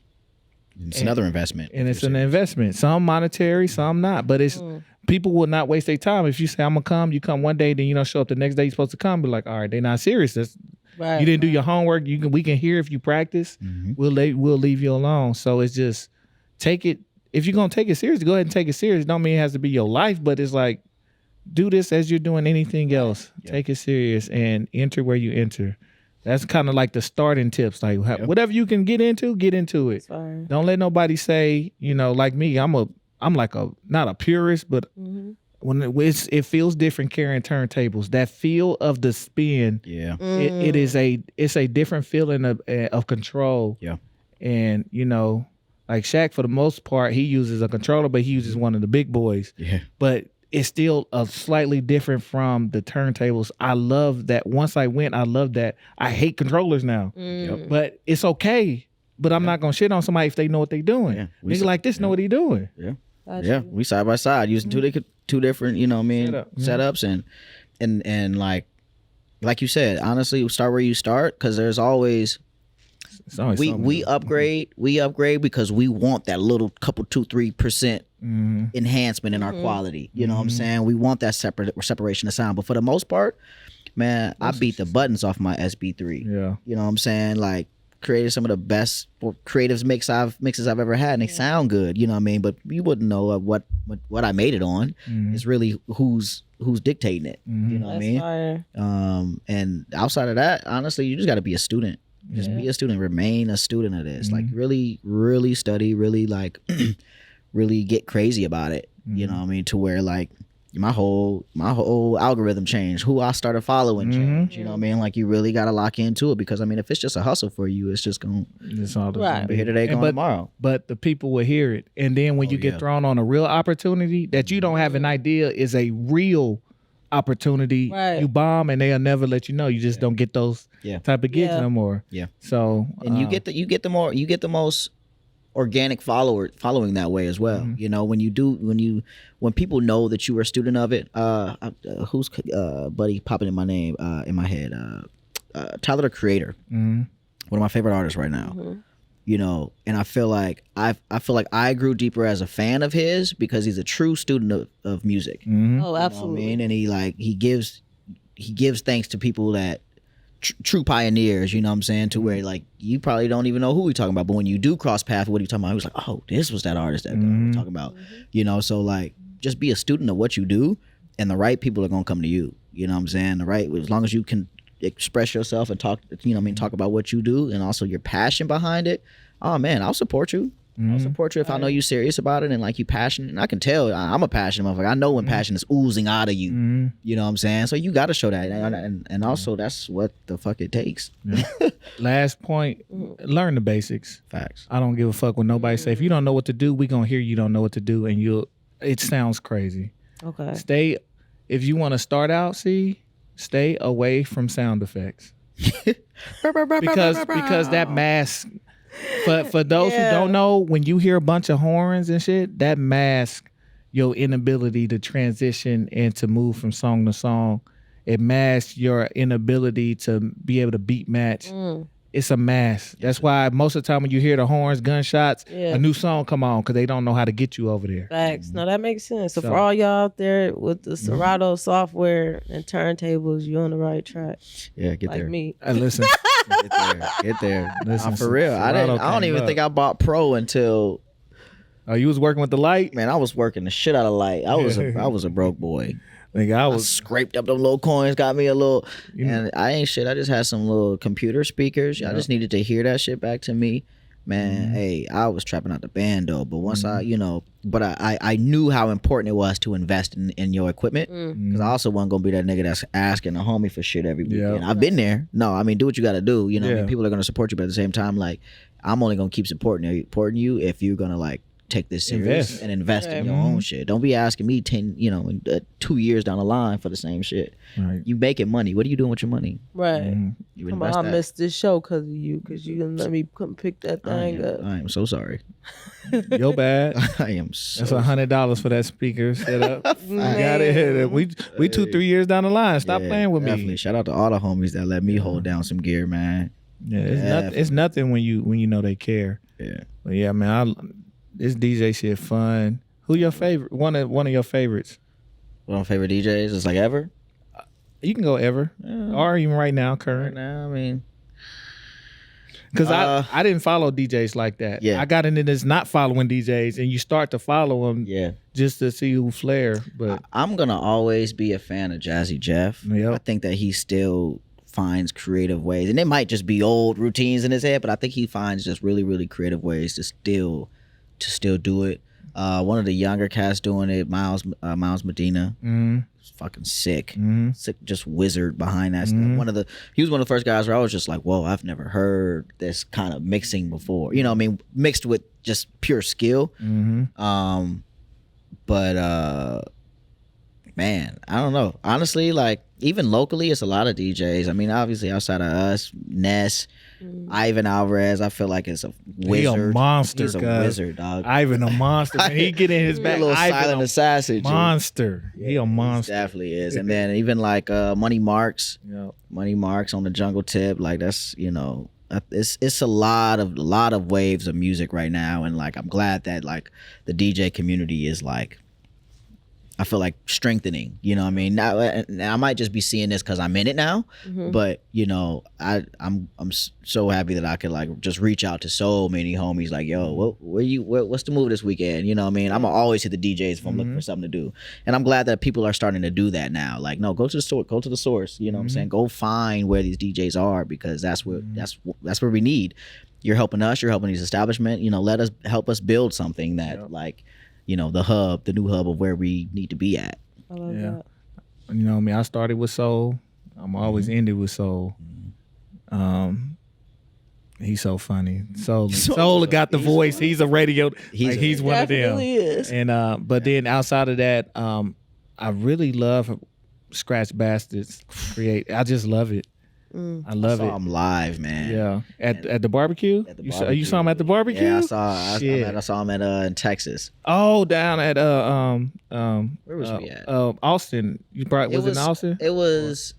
It's another investment. And it's an investment. Some monetary, some not. But it's people will not waste their time. If you say, I'm going to come, you come one day, then you don't show up the next day you're supposed to come. Be like, all right, they're not serious. You didn't do your homework. We can hear if you practice. We'll leave you alone. So it's just take it. If you're going to take it serious, go ahead and take it serious. Don't mean it has to be your life, but it's like, do this as you're doing anything else. Take it serious and enter where you enter. That's kind of like the starting tips. Like whatever you can get into it. Sorry. Don't let nobody say, like me, I'm like not a purist, but when it feels different carrying turntables. That feel of the spin, it's a different feeling of control. Yeah. And like Shaq, for the most part, he uses a controller, but he uses one of the big boys. Yeah. But it's still a slightly different from the turntables. I love that. Once I went, I love that. I hate controllers now, but it's okay. But I'm not gonna shit on somebody if they know what they doing. Yeah. Nigga like this know what he doing. Yeah, we side by side using two different, setups and like you said, honestly, start where you start, because there's always. We upgrade because we want that little couple 2-3% enhancement in our quality. You know what I'm saying? We want that separation of sound. But for the most part, man, I beat the buttons off my SB3. Yeah. You know what I'm saying? Like, created some of the best creative mixes I've ever had, and they sound good. You know what I mean? But you wouldn't know what I made it on. It's really who's dictating it. You know what I mean? Fire. And outside of that, honestly, you just got to be a student. Just be a student, remain a student of this. Like, really, really study, really like really get crazy about it. You know what I mean? To where like my whole algorithm changed. Who I started following changed. You know what I mean? Like, you really gotta lock into it, because I mean, if it's just a hustle for you, it's just gonna be here today, gone tomorrow. But the people will hear it. And then when you get thrown on a real opportunity that you don't have an idea is a real opportunity, you bomb and they'll never let you know. You just don't get those type of gigs no more. Yeah. So and you get the most organic following that way as well. When people know that you were a student of it. Who's buddy popping in my name in my head? Tyler, the Creator. One of my favorite artists right now. And I feel like I grew deeper as a fan of his because he's a true student of music. Oh, absolutely. You know what I mean? And he gives thanks to people that true pioneers, you know what I'm saying, to where like you probably don't even know who we're talking about, but when you do cross path, what are you talking about? He was like, oh, this was that artist that we're talking about. So like, just be a student of what you do, and the right people are gonna come to you. You know what I'm saying? As long as you can express yourself and talk, talk about what you do, and also your passion behind it. Oh man, I'll support you. I'll support you if I know you're serious about it and like you passionate. And I can tell I'm a passionate motherfucker. I know when passion is oozing out of you. You know what I'm saying? So you got to show that, and also that's what the fuck it takes. Last point: learn the basics. Facts. I don't give a fuck when nobody say, if you don't know what to do, we gonna hear you don't know what to do, and it sounds crazy. Okay. If you want to start out, stay away from sound effects. because that mask. For those who don't know, when you hear a bunch of horns and shit, that mask your inability to transition and to move from song to song. It masks your inability to be able to beat match. it's a mass. That's why most of the time when you hear the horns, gunshots, a new song come on because they don't know how to get you over there. Facts. No, that makes sense. So for all y'all out there with the Serato software and turntables, you on the right track. Yeah, get like there. me. Listen, Get there. Listen, For real. I don't even think I bought Pro until. Oh, you was working with the light? Man, I was working the shit out of light. I was a broke boy. Nigga, I scraped up them little coins, got me a little, and I ain't shit. I just had some little computer speakers. I just needed to hear that shit back to me. Man, hey, I was trapping out the band though. But once I knew how important it was to invest in your equipment. Because I also wasn't gonna be that nigga that's asking a homie for shit every weekend. I've been there. No, I mean, do what you gotta do. You know, I mean, people are gonna support you, but at the same time, like, I'm only gonna keep supporting you if you're gonna like take this serious and invest in your own shit. Don't be asking me 2 years down the line for the same shit. Right. You making money. What are you doing with your money? Right. You invest that. I missed this show because of you didn't let me come pick that thing up. I am so sorry. Yo bad. I am so That's $100 for that speaker set up. I got it. We 2-3 years down the line. Stop playing with me. Shout out to all the homies that let me hold down some gear, man. Yeah, it's nothing when you know they care. Yeah. But yeah, man, this DJ shit fun. Who your favorite? One of your favorites? One of my favorite DJs is like ever. You can go ever, or even right now, current. Right now, I mean, because I didn't follow DJs like that. Yeah, I got into this not following DJs, and you start to follow them. Yeah, just to see who flare. But I'm gonna always be a fan of Jazzy Jeff. Yep. I think that he still finds creative ways, and it might just be old routines in his head, but I think he finds just really, really creative ways to still do it. One of the younger cats doing it, Miles Medina, fucking sick, sick, just wizard behind that stuff. He was one of the first guys where I was just like, whoa, I've never heard this kind of mixing before. You know what I mean? Mixed with just pure skill. But man, I don't know. Honestly, like even locally, it's a lot of DJs. I mean, obviously outside of us, Ness, Ivan Alvarez, I feel like it's a wizard. He a monster. He's a wizard, dog. Ivan a monster. When he get in his back, a little Ivan silent assassin. Monster. Yeah, he a monster. He definitely is. And then even like Money Marks. Yep. Money Marks on the Jungle Tip. Like that's, it's a lot of waves of music right now. And like I'm glad that like the DJ community is like, I feel like strengthening, you know what I mean? Now I might just be seeing this because I'm in it now, but I'm so happy that I could like just reach out to so many homies like, yo, what's the move this weekend? You know what I mean? I'm always hit the DJs if I'm looking for something to do. And I'm glad that people are starting to do that now. Like, no, go to the source, you know what I'm saying? Go find where these DJs are because that's where we need. You're helping us, you're helping these establishment, help us build something that like, the new hub of where we need to be at. I love that. You know what I mean? I started with soul. I'm always ended with soul. He's so funny. Soul got the voice. He's a radio. He's one of them. Is. And but then outside of that, I really love Scratch Bastards create. I just love it. I love it. I saw him live, man. Yeah, at the barbecue. You saw him at the barbecue? Yeah, I saw him at in Texas. Oh, down at where was we at? Austin. Was it in Austin? It was.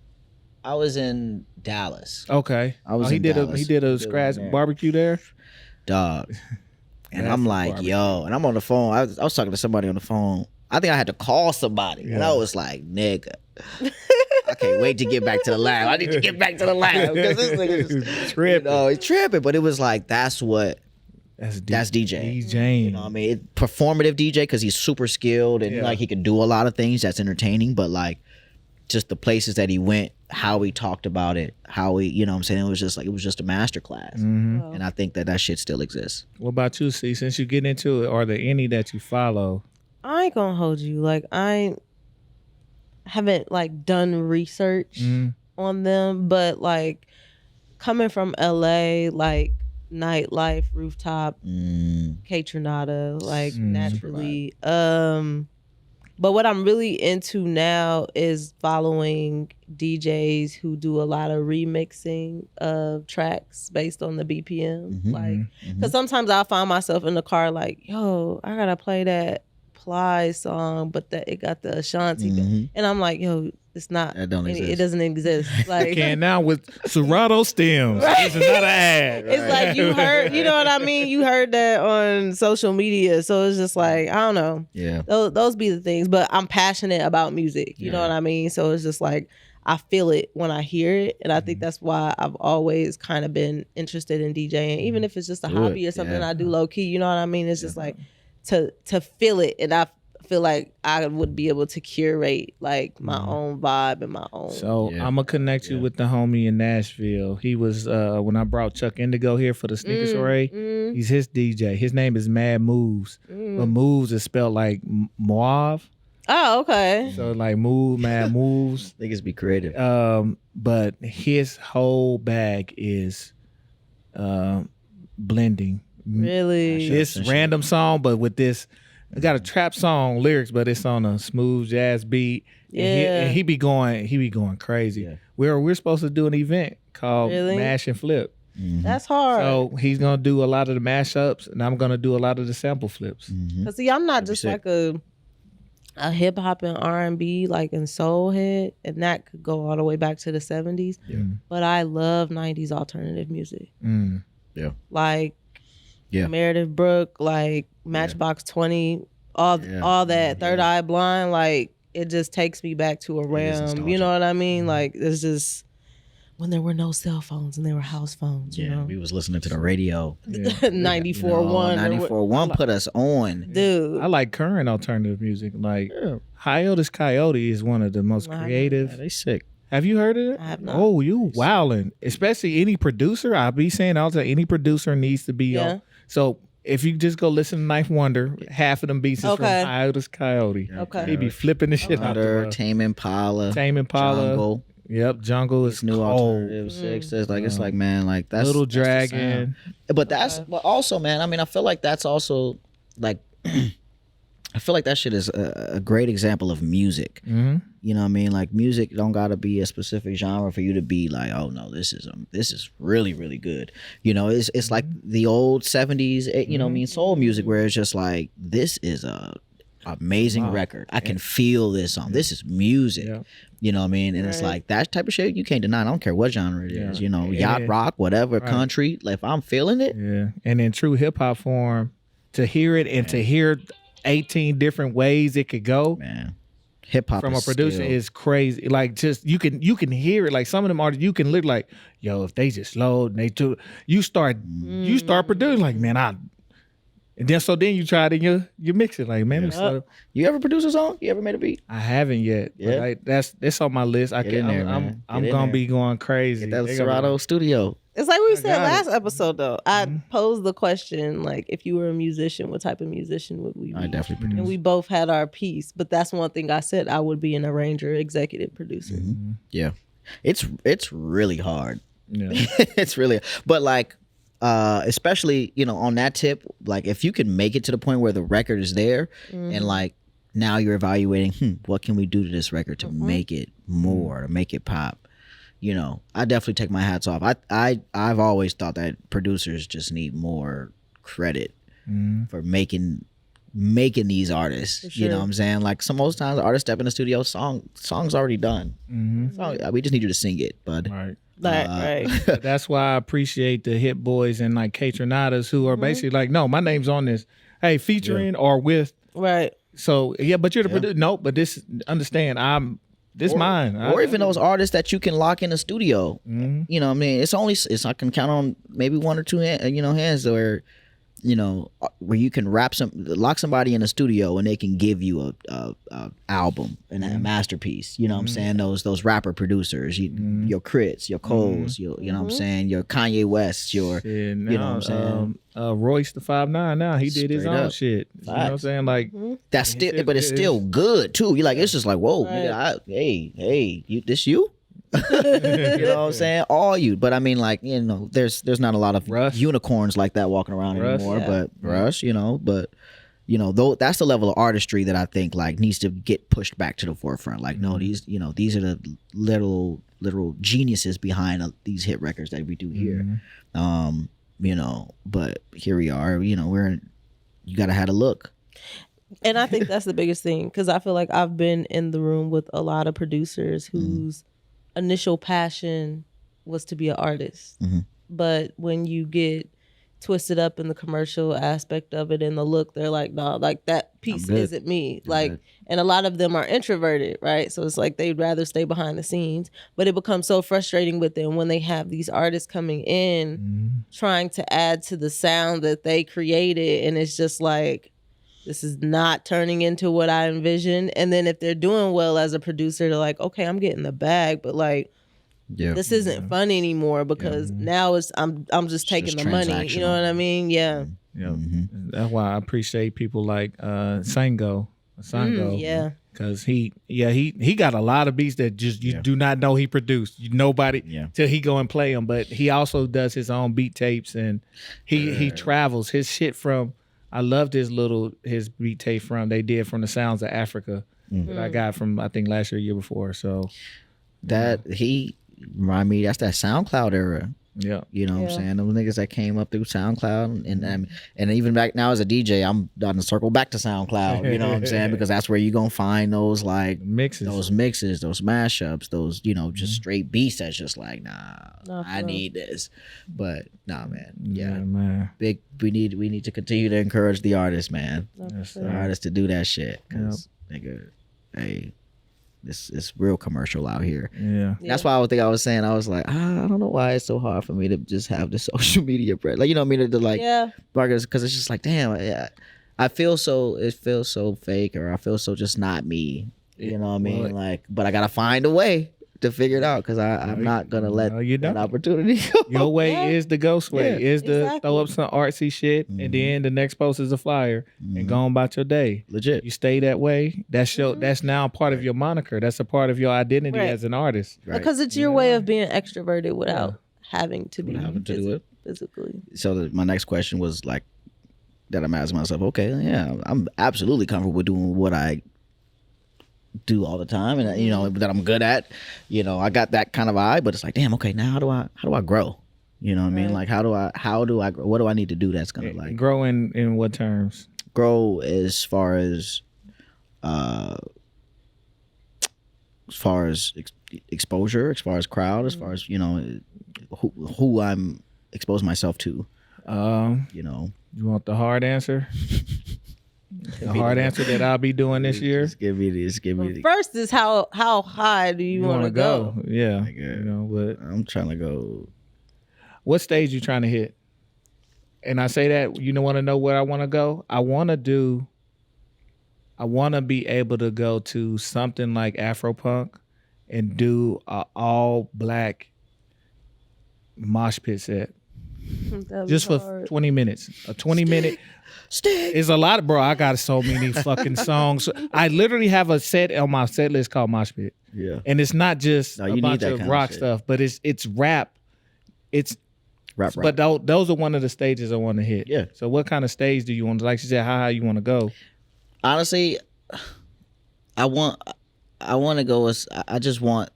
I was in Dallas. Okay. He did a Scratch barbecue there, dog. And I'm like, barbecue. Yo, and I'm on the phone. I was talking to somebody on the phone. I think I had to call somebody, and I was like, nigga. I can't wait to get back to the lab. I need to get back to the lab because this nigga just tripping. He's tripping. But it was like that's DJing. DJing. You know what I mean? Performative DJ because he's super skilled and like he can do a lot of things that's entertaining. But like just the places that he went, how he talked about it, how he, you know what I'm saying? It was just a master class. And I think that shit still exists. What about you, C? Since you get into it, are there any that you follow? I ain't gonna hold you. Like I haven't like done research on them, but like coming from LA, like nightlife, rooftop, K-Tronada, like naturally. But what I'm really into now is following DJs who do a lot of remixing of tracks based on the BPM. Because sometimes I'll find myself in the car like, yo, I gotta play that Ply song, but that it got the Ashanti, and I'm like, yo, It's not. That don't exist. It doesn't exist. Like Can now with Serato stems. This is not an ad. it's like you heard. You know what I mean? You heard that on social media, so it's just like I don't know. Yeah. Those be the things. But I'm passionate about music. You know what I mean? So it's just like I feel it when I hear it, and I think that's why I've always kind of been interested in DJing, even if it's just a hobby or something I do low key. You know what I mean? It's just like to feel it, and I feel like I would be able to curate like my own vibe and my own. So I'm gonna connect you with the homie in Nashville. He was when I brought Chuck Indigo here for the sneakers array. He's his DJ. His name is Mad Moves, but Moves is spelled like Mauve. Oh, okay. So like move, Mad Moves. Niggas be creative. But his whole bag is blending. Really? This random song, but with this, I got a trap song lyrics, but it's on a smooth jazz beat. Yeah. And he be going crazy. Yeah. We're supposed to do an event called Mash and Flip. That's hard. So he's gonna do a lot of the mashups, and I'm gonna do a lot of the sample flips. Cause see, I'm not just like a hip hop and R&B like and soul head, and that could go all the way back to the 70s. Yeah. But I love 90s alternative music. Yeah. Like Meredith Brooke, like Matchbox 20, all that, Third Eye Blind, like it just takes me back to a realm. You know what I mean? Like it's just when there were no cell phones and there were house phones. You know? We was listening to the radio. 94.1. 94.1 put us on. Dude. I like current alternative music. Like Hiatus Coyote is one of the most creative. They sick. Have you heard of it? I have not. Oh, you wildin'. Especially any producer. I'll be saying all the time, any producer needs to be on. So if you just go listen to Knife Wonder, half of them beats is from Hiatus Coyote. Okay. He be flipping the shit out there. Tame Impala. Jungle. Yep, Jungle is new cold. alternative six. It's like man, like that's Little that's Dragon. But but also, man, I mean, I feel like that's also like I feel like that shit is a great example of music. You know what I mean? Like music don't gotta be a specific genre for you to be like, oh no, this is really, really good. You know, it's like the old 70s, you know what I mean, soul music where it's just like, this is a amazing record. I can feel this song. This is music. Yeah. You know what I mean? And it's like that type of shit you can't deny. I don't care what genre it is. You know, yacht rock, whatever, country. Like if I'm feeling it. Yeah. And in true hip hop form, to hear it and to hear 18 different ways it could go. Man. Hip hop from a producer is crazy. Like just you can hear it. Like some of them artists you can look like, yo, if they just slowed and they took you start producing like, man, and then you try it and you mix it like, man, you ever produce a song? You ever made a beat? I haven't yet. Yeah. But that's on my list. I'm gonna be going crazy. Get that Serato studio. It's like we said last episode though. I posed the question, like, if you were a musician, what type of musician would we be? I definitely produce. And we both had our piece, but that's one thing I said, I would be an arranger, executive producer. Yeah. It's really hard. Yeah. It's really, but like, especially, you know, on that tip, like if you can make it to the point where the record is there and like now you're evaluating, what can we do to this record to make it more, to make it pop? You know, I definitely take my hats off. I've always thought that producers just need more credit for making these artists. Sure. You know what I'm saying? Like most times the artists step in the studio, song's already done. So we just need you to sing it, bud. Right. Right. That's why I appreciate the Hit Boys and like K-Tronadas who are basically like, no, my name's on this. Hey, featuring or with. Right. So yeah, but you're the producer. No, but this understand this mine. Or even those artists that you can lock in the studio. You know what I mean? I can count on maybe one or two hands where, you know, where you can lock somebody in a studio and they can give you a album and a masterpiece. You know what I'm saying? Those rapper producers, your Crits, your Coles, you know what I'm saying? Your Kanye West, you know what I'm saying? Royce the 5'9" now he did his Straight own up. shit. You know what I'm saying? Like that's still, but it's still good too. You're like, it's just like, whoa, nigga, hey, this you? You know what I'm saying? All you, but I mean, like, you know, there's not a lot of unicorns like that walking around anymore. But Rush, you know, though that's the level of artistry that I think like needs to get pushed back to the forefront. Like, no, these are the literal geniuses behind these hit records that we do here. You know, but here we are. You know, you gotta have a look. And I think that's the biggest thing, because I feel like I've been in the room with a lot of producers whose initial passion was to be an artist. But when you get twisted up in the commercial aspect of it and the look, they're like, no, like that piece isn't me. Like, and a lot of them are introverted, right? So it's like they'd rather stay behind the scenes. But it becomes so frustrating with them when they have these artists coming in trying to add to the sound that they created, and it's just like, this is not turning into what I envisioned. And then if they're doing well as a producer, they're like, okay, I'm getting the bag, but like, this isn't fun anymore because now I'm just taking the money. You know what I mean? Yeah. That's why I appreciate people like Sango. Yeah. Because he got a lot of beats that just you do not know he produced. Nobody till he go and play them. But he also does his own beat tapes, and he travels his shit from. I loved his beat tape they did from the Sounds of Africa that I got from I think last year before. So that he remind me, that's that SoundCloud era. Yeah. You know what I'm saying? Those niggas that came up through SoundCloud and even back now as a DJ, I'm on the circle back to SoundCloud. You know what I'm saying? Because that's where you're gonna find those like those mixes, those mashups, those, just straight beats that's just like, I need this. But man. Yeah, man. We need to continue to encourage the artists, man. The artists to do that shit. Cause nigga, hey, it's real commercial out here. That's why I was saying, I was like, I don't know why it's so hard for me to just have the social media bread, like, you know what I mean, to like marketers, because it's just like, damn, it feels so fake, or I feel so just not me, you know what I mean, like, but I gotta find a way to figure it out, because I'm not gonna let that opportunity go. Your way is the ghost way, is to throw up some artsy shit, and then the next post is a flyer, and go on about your day. Legit. You stay that way. That's now a part of your moniker. That's a part of your identity as an artist. Because it's your way of being extroverted without having to be do it physically. So my next question was like, that I'm asking myself, okay, I'm absolutely comfortable doing what I do all the time, and that I'm good at, I got that kind of eye, but it's like, damn, okay, now how do I grow? You know what I mean? Like, how do I grow? What do I need to do that's gonna like grow in what terms? Grow as far as exposure, as far as crowd, as far as who I'm exposing myself to. You want the hard answer? The hard answer that I'll be doing this year. Just give me this. First is how high do you want to go? Yeah, but I'm trying to go. What stage you trying to hit? And I say that want to know where I want to go. I want to be able to go to something like Afropunk and do a all black mosh pit set. Just for 20 minutes. A 20-minute. It's a lot, bro. I got so many fucking songs. I literally have a set on my set list called Mosh Pit. Yeah. And it's not just a bunch of rock stuff, but it's rap. It's rap. But those are one of the stages I want to hit. Yeah. So what kind of stage do you want? Like you said, how high you want to go? Honestly, I want to go as I just want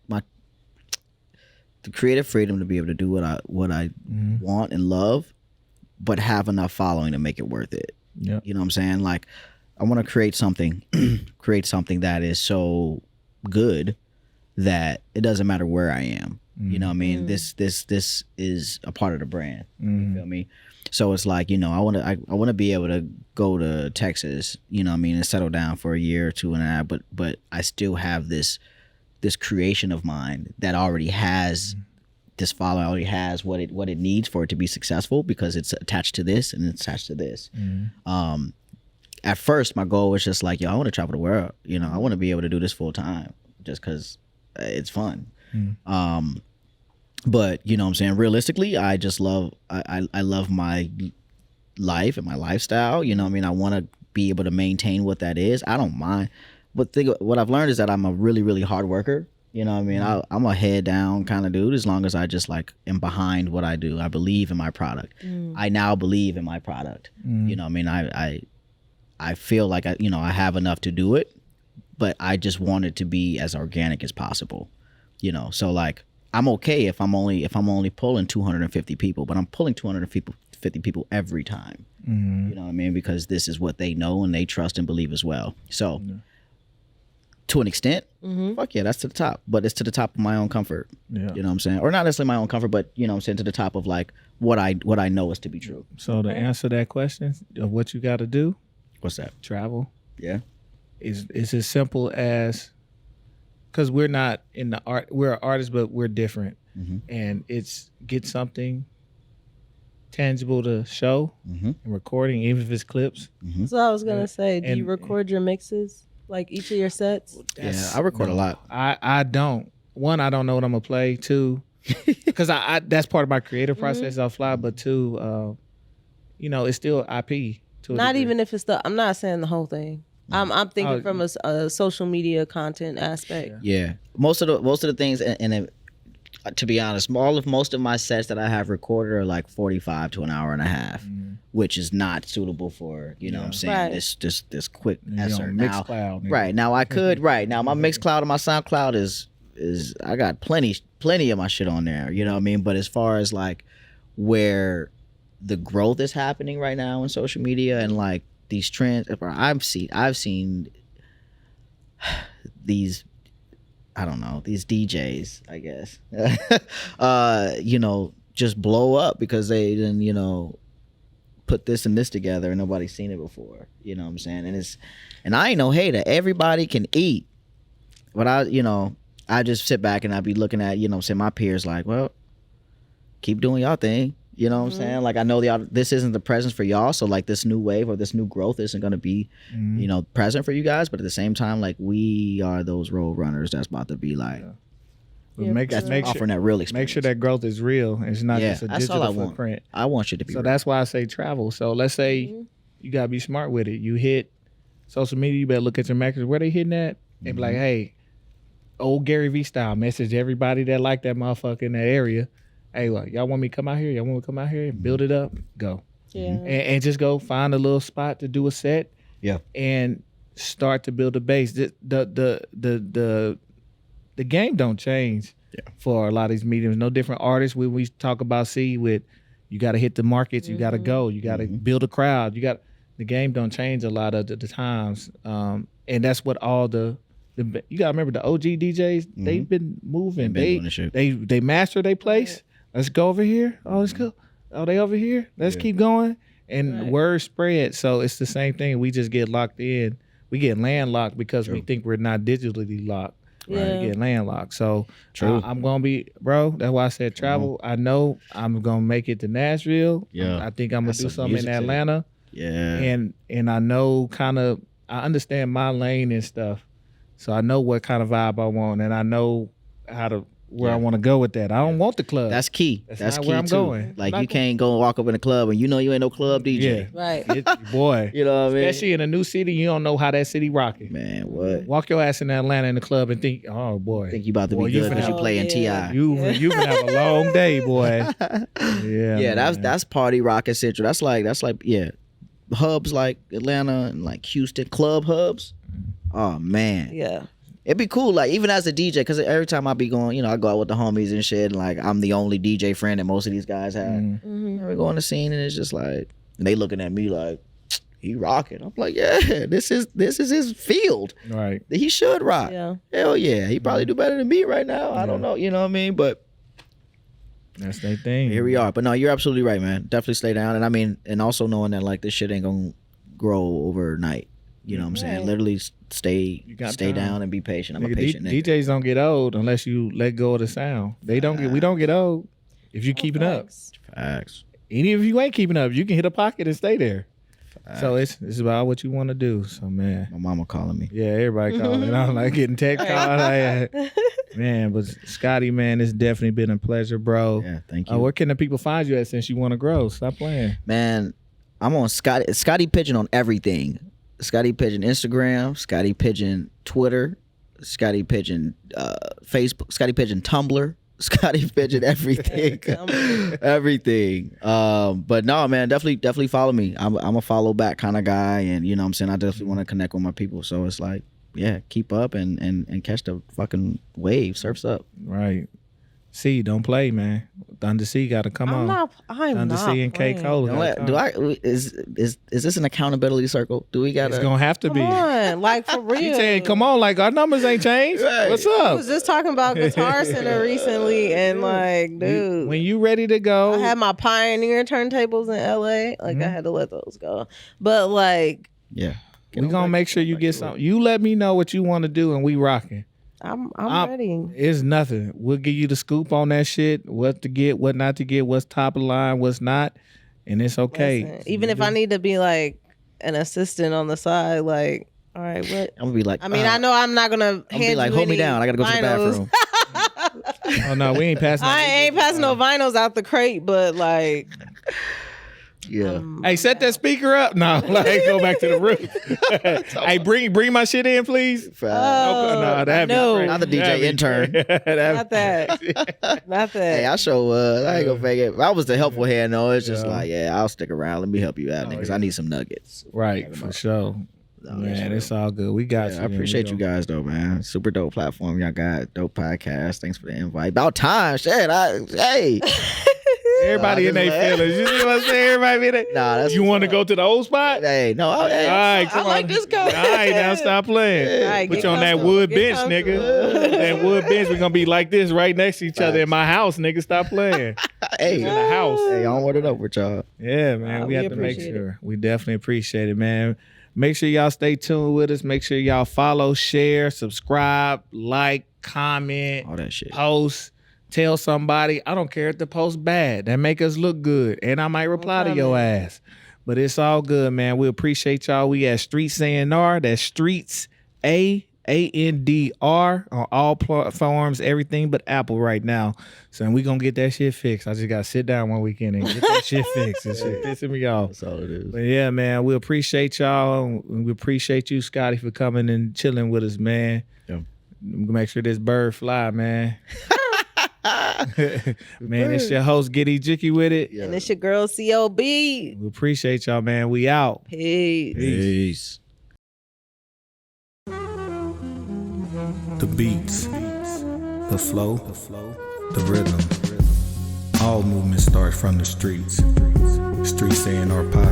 the creative freedom to be able to do what I want and love, but have enough following to make it worth it. Yeah. You know what I'm saying? Like, I want to create something that is so good that it doesn't matter where I am. You know what I mean? This is a part of the brand. You feel me? So it's like, I want to be able to go to Texas, you know what I mean, and settle down for a year or two and a half, but I still have this creation of mine that already has this following, already has what it needs for it to be successful, because it's attached to this and it's attached to this. At first, my goal was just like, I want to travel the world. I want to be able to do this full time just because it's fun. But you know what I'm saying? Realistically, I just love, I love my life and my lifestyle. You know what I mean? I want to be able to maintain what that is. I don't mind. But what I've learned is that I'm a really, really hard worker. You know what I mean? I'm a head down kind of dude, as long as I just like am behind what I do. I believe in my product. I now believe in my product. You know what I mean? I feel like I have enough to do it, but I just want it to be as organic as possible. So like, I'm okay if I'm only pulling 250 people, but I'm pulling 250 people every time. You know what I mean? Because this is what they know and they trust and believe as well. So to an extent, fuck yeah, that's to the top. But it's to the top of my own comfort. Yeah. You know what I'm saying? Or not necessarily my own comfort, but you know what I'm saying, to the top of like what I know is to be true. So to answer that question of what you got to do, What's that? travel, Yeah. is as simple as, because we're not in the art, we're artists, but we're different. And it's get something tangible to show and recording, even if it's clips. So I was gonna say, do you And- record your mixes, like each of your sets? Yeah, I record a lot. I don't. One, I don't know what I'm gonna play. Two, because I that's part of my creative process. I'll fly. But two, you know, it's still IP. To a Not degree. even if it's I'm not saying the whole thing. I'm thinking from a social media content aspect. Yeah. Most of the things, and to be honest, most of my sets that I have recorded are like 45 to an hour and a half, which is not suitable for, you know what I'm saying, Right. this quick excerpt. Now, Mixcloud, nigga. right, now I could, right, now my Mixcloud and my SoundCloud is I got plenty of my shit on there, you know what I mean? But as far as like where the growth is happening right now in social media and like these trends, I've seen these, I don't know, these DJs, I guess, you know, just blow up because they didn't, you know, put this and this together and nobody's seen it before. You know what I'm saying? And I ain't no hater. Everybody can eat. But I just sit back and I be looking at, you know, say my peers like, well, keep doing y'all thing. You know what I'm saying? Like, I know this isn't the presence for y'all, so like this new wave or this new growth isn't going to be, you know, present for you guys. But at the same time, like, we are those road runners that's about to be like, But make that's sure offering that real experience. make sure that growth is real. It's not Yeah, just a that's all digital I want. footprint. I want you to be So real. that's why I say travel. So let's say you gotta be smart with it. You hit social media, you better look at your metrics. Where they hitting at? And be like, hey, old Gary V style, message everybody that like that motherfucker in that area. Hey, look, y'all want me to come out here? Y'all want me to come out here and build it up? Go. Yeah. And just go find a little spot to do a set. Yeah. And start to build a base. The game don't change for a lot of these mediums. No different artists. When we talk about with you got to hit the markets, you got to go, you got to build a crowd. The game don't change a lot of the times, and that's what all the you got to remember the OG DJs. They've been moving. They've been doing this shit. They master their place. Let's go over here. Oh, let's go. Oh, they over here. Let's keep going. And word spread. So it's the same thing. We just get locked in. We get landlocked because we think we're not digitally locked. Yeah. We get landlocked. So I'm gonna be, bro. That's why I said travel. I know I'm gonna make it to Nashville. Yeah. I think I'm gonna That's do a something in music city. Atlanta. Yeah. And I know I understand my lane and stuff. So I know what kind of vibe I want, and I know where I want to go with that. I don't want the club. That's key. That's That's not key where I'm too. going. Like, I'm you not can't go walk up in a club and you know you ain't no club DJ. Right. Boy. You know what I mean? Especially in a new city, you don't know how that city rocking. Man, what? Walk your ass in Atlanta in the club and think, oh boy, Think you about to Boy, be you good finna because you have- play in yeah. T.I. you can have a long day, boy. Yeah, Yeah, man. that's party rocket central. That's like hubs like Atlanta and like Houston, club hubs. Oh man, Yeah. it'd be cool. Like, even as a DJ, because every time I be going, you know, I go out with the homies and shit, and like I'm the only DJ friend that most of these guys have. Mm-hmm. We go on the scene and it's just like, and they looking at me like, he rocking. I'm like, yeah, this is his field. Right. He should rock. Yeah. Hell yeah, he probably do better than me right now. I don't know, you know what I mean? But That's their thing. here we are. But no, you're absolutely right, man. Definitely stay down. And I mean, and also knowing that like this shit ain't gonna grow overnight. You know what I'm saying? Right. Literally stay got stay time. down and be patient. I'm a Nigga, patient nigga. DJs don't get old unless you let go of the sound. We don't get old if you keep it up. Facts. Even if you ain't keeping up, you can hit a pocket and stay there. So it's about what you want to do. So man, My mama calling me. yeah, everybody calling. I'm like getting text calls. Man, but Scottie, man, it's definitely been a pleasure, bro. Yeah, thank you. Where can the people find you at since you want to grow? Stop playing. Man, I'm on Scottie Pigeon on everything. Scottie Pigeon Instagram, Scottie Pigeon Twitter, Scottie Pigeon Facebook, Scottie Pigeon Tumblr, Scottie Pigeon everything. Everything. But no, man, definitely follow me. I'm a follow back kind of guy, and you know what I'm saying, I definitely want to connect with my people. So it's like, yeah, keep up and catch the fucking wave. Surf's up. Right. C, don't play, man. Thunder C got to come on. I'm Thunder not C and K playing. Cola. Is this an accountability circle? Do we got It's gonna have to be. Come on, like for real. She saying, "Come on, like our numbers ain't changed. Right. What's I up?" was just talking about Guitar Center recently, and like, dude, When you ready to go, I had my Pioneer turntables in LA. Like, I had to let those go. But like, Yeah. we gonna make sure you get something. You let me know what you want to do, and we rocking. I'm ready. It's nothing. We'll give you the scoop on that shit. What to get, what not to get, what's top of the line, what's not, and it's okay. Listen, even if I need to be like an assistant on the side, like, all right, what? I'm gonna be like, I mean, I know I'm not gonna. I'm gonna be like, hold me down. I gotta go to the bathroom. Oh no, we ain't passing. I ain't passing no vinyls out the crate, but like, Yeah. Hey, set that speaker up. No, like go back to the roof. Hey, bring my shit in, please. No, that'd be no. crazy. Not the DJ That'd be intern. crazy. not that, not that. Hey, I show I ain't gonna fake it. If I was the helpful hand, though, it's just like, yeah, I'll stick around. Let me help you out, niggas. I need some nuggets. Right, for sure. Man, it's all good. We got you. I appreciate you guys though, man. Super dope platform. Y'all got dope podcast. Thanks for the invite. About time, shit. Hey. Everybody in their feelings. You see what I'm saying? Everybody in there. Nah, that's you want to go to the old spot? Hey, no. Hey, All right, come I like on. this guy. All right, now stop playing. All right, Put get you on that comfortable. wood Get bench, comfortable. nigga. That wood bench, we're gonna be like this right next to each other in my house, nigga. Stop playing. hey, In the house. Hey, I don't want it up with y'all. Yeah, man. We we have to make appreciate sure. We definitely appreciate it, man. Make sure y'all stay tuned with us. Make sure y'all follow, share, subscribe, like, comment, All that shit. post. Tell somebody. I don't care if the post bad. That make us look good. And I might reply to your ass. But it's all good, man. We appreciate y'all. We at Streets A&R. That's Streets A&R on all platforms, everything but Apple right now. So we gonna get that shit fixed. I just gotta sit down one weekend and get that shit fixed. This shit pissing me off. That's all it is. But yeah, man, we appreciate y'all. And we appreciate you, Scottie, for coming and chilling with us, man. Yeah. Make sure this bird fly, man. Man, it's your host, Giddy Jicky with it. And it's your girl COB. We appreciate y'all, man. We out. Peace. Peace. The beats, the flow, the rhythm. All movement starts from the streets. Streets A&R Podcast.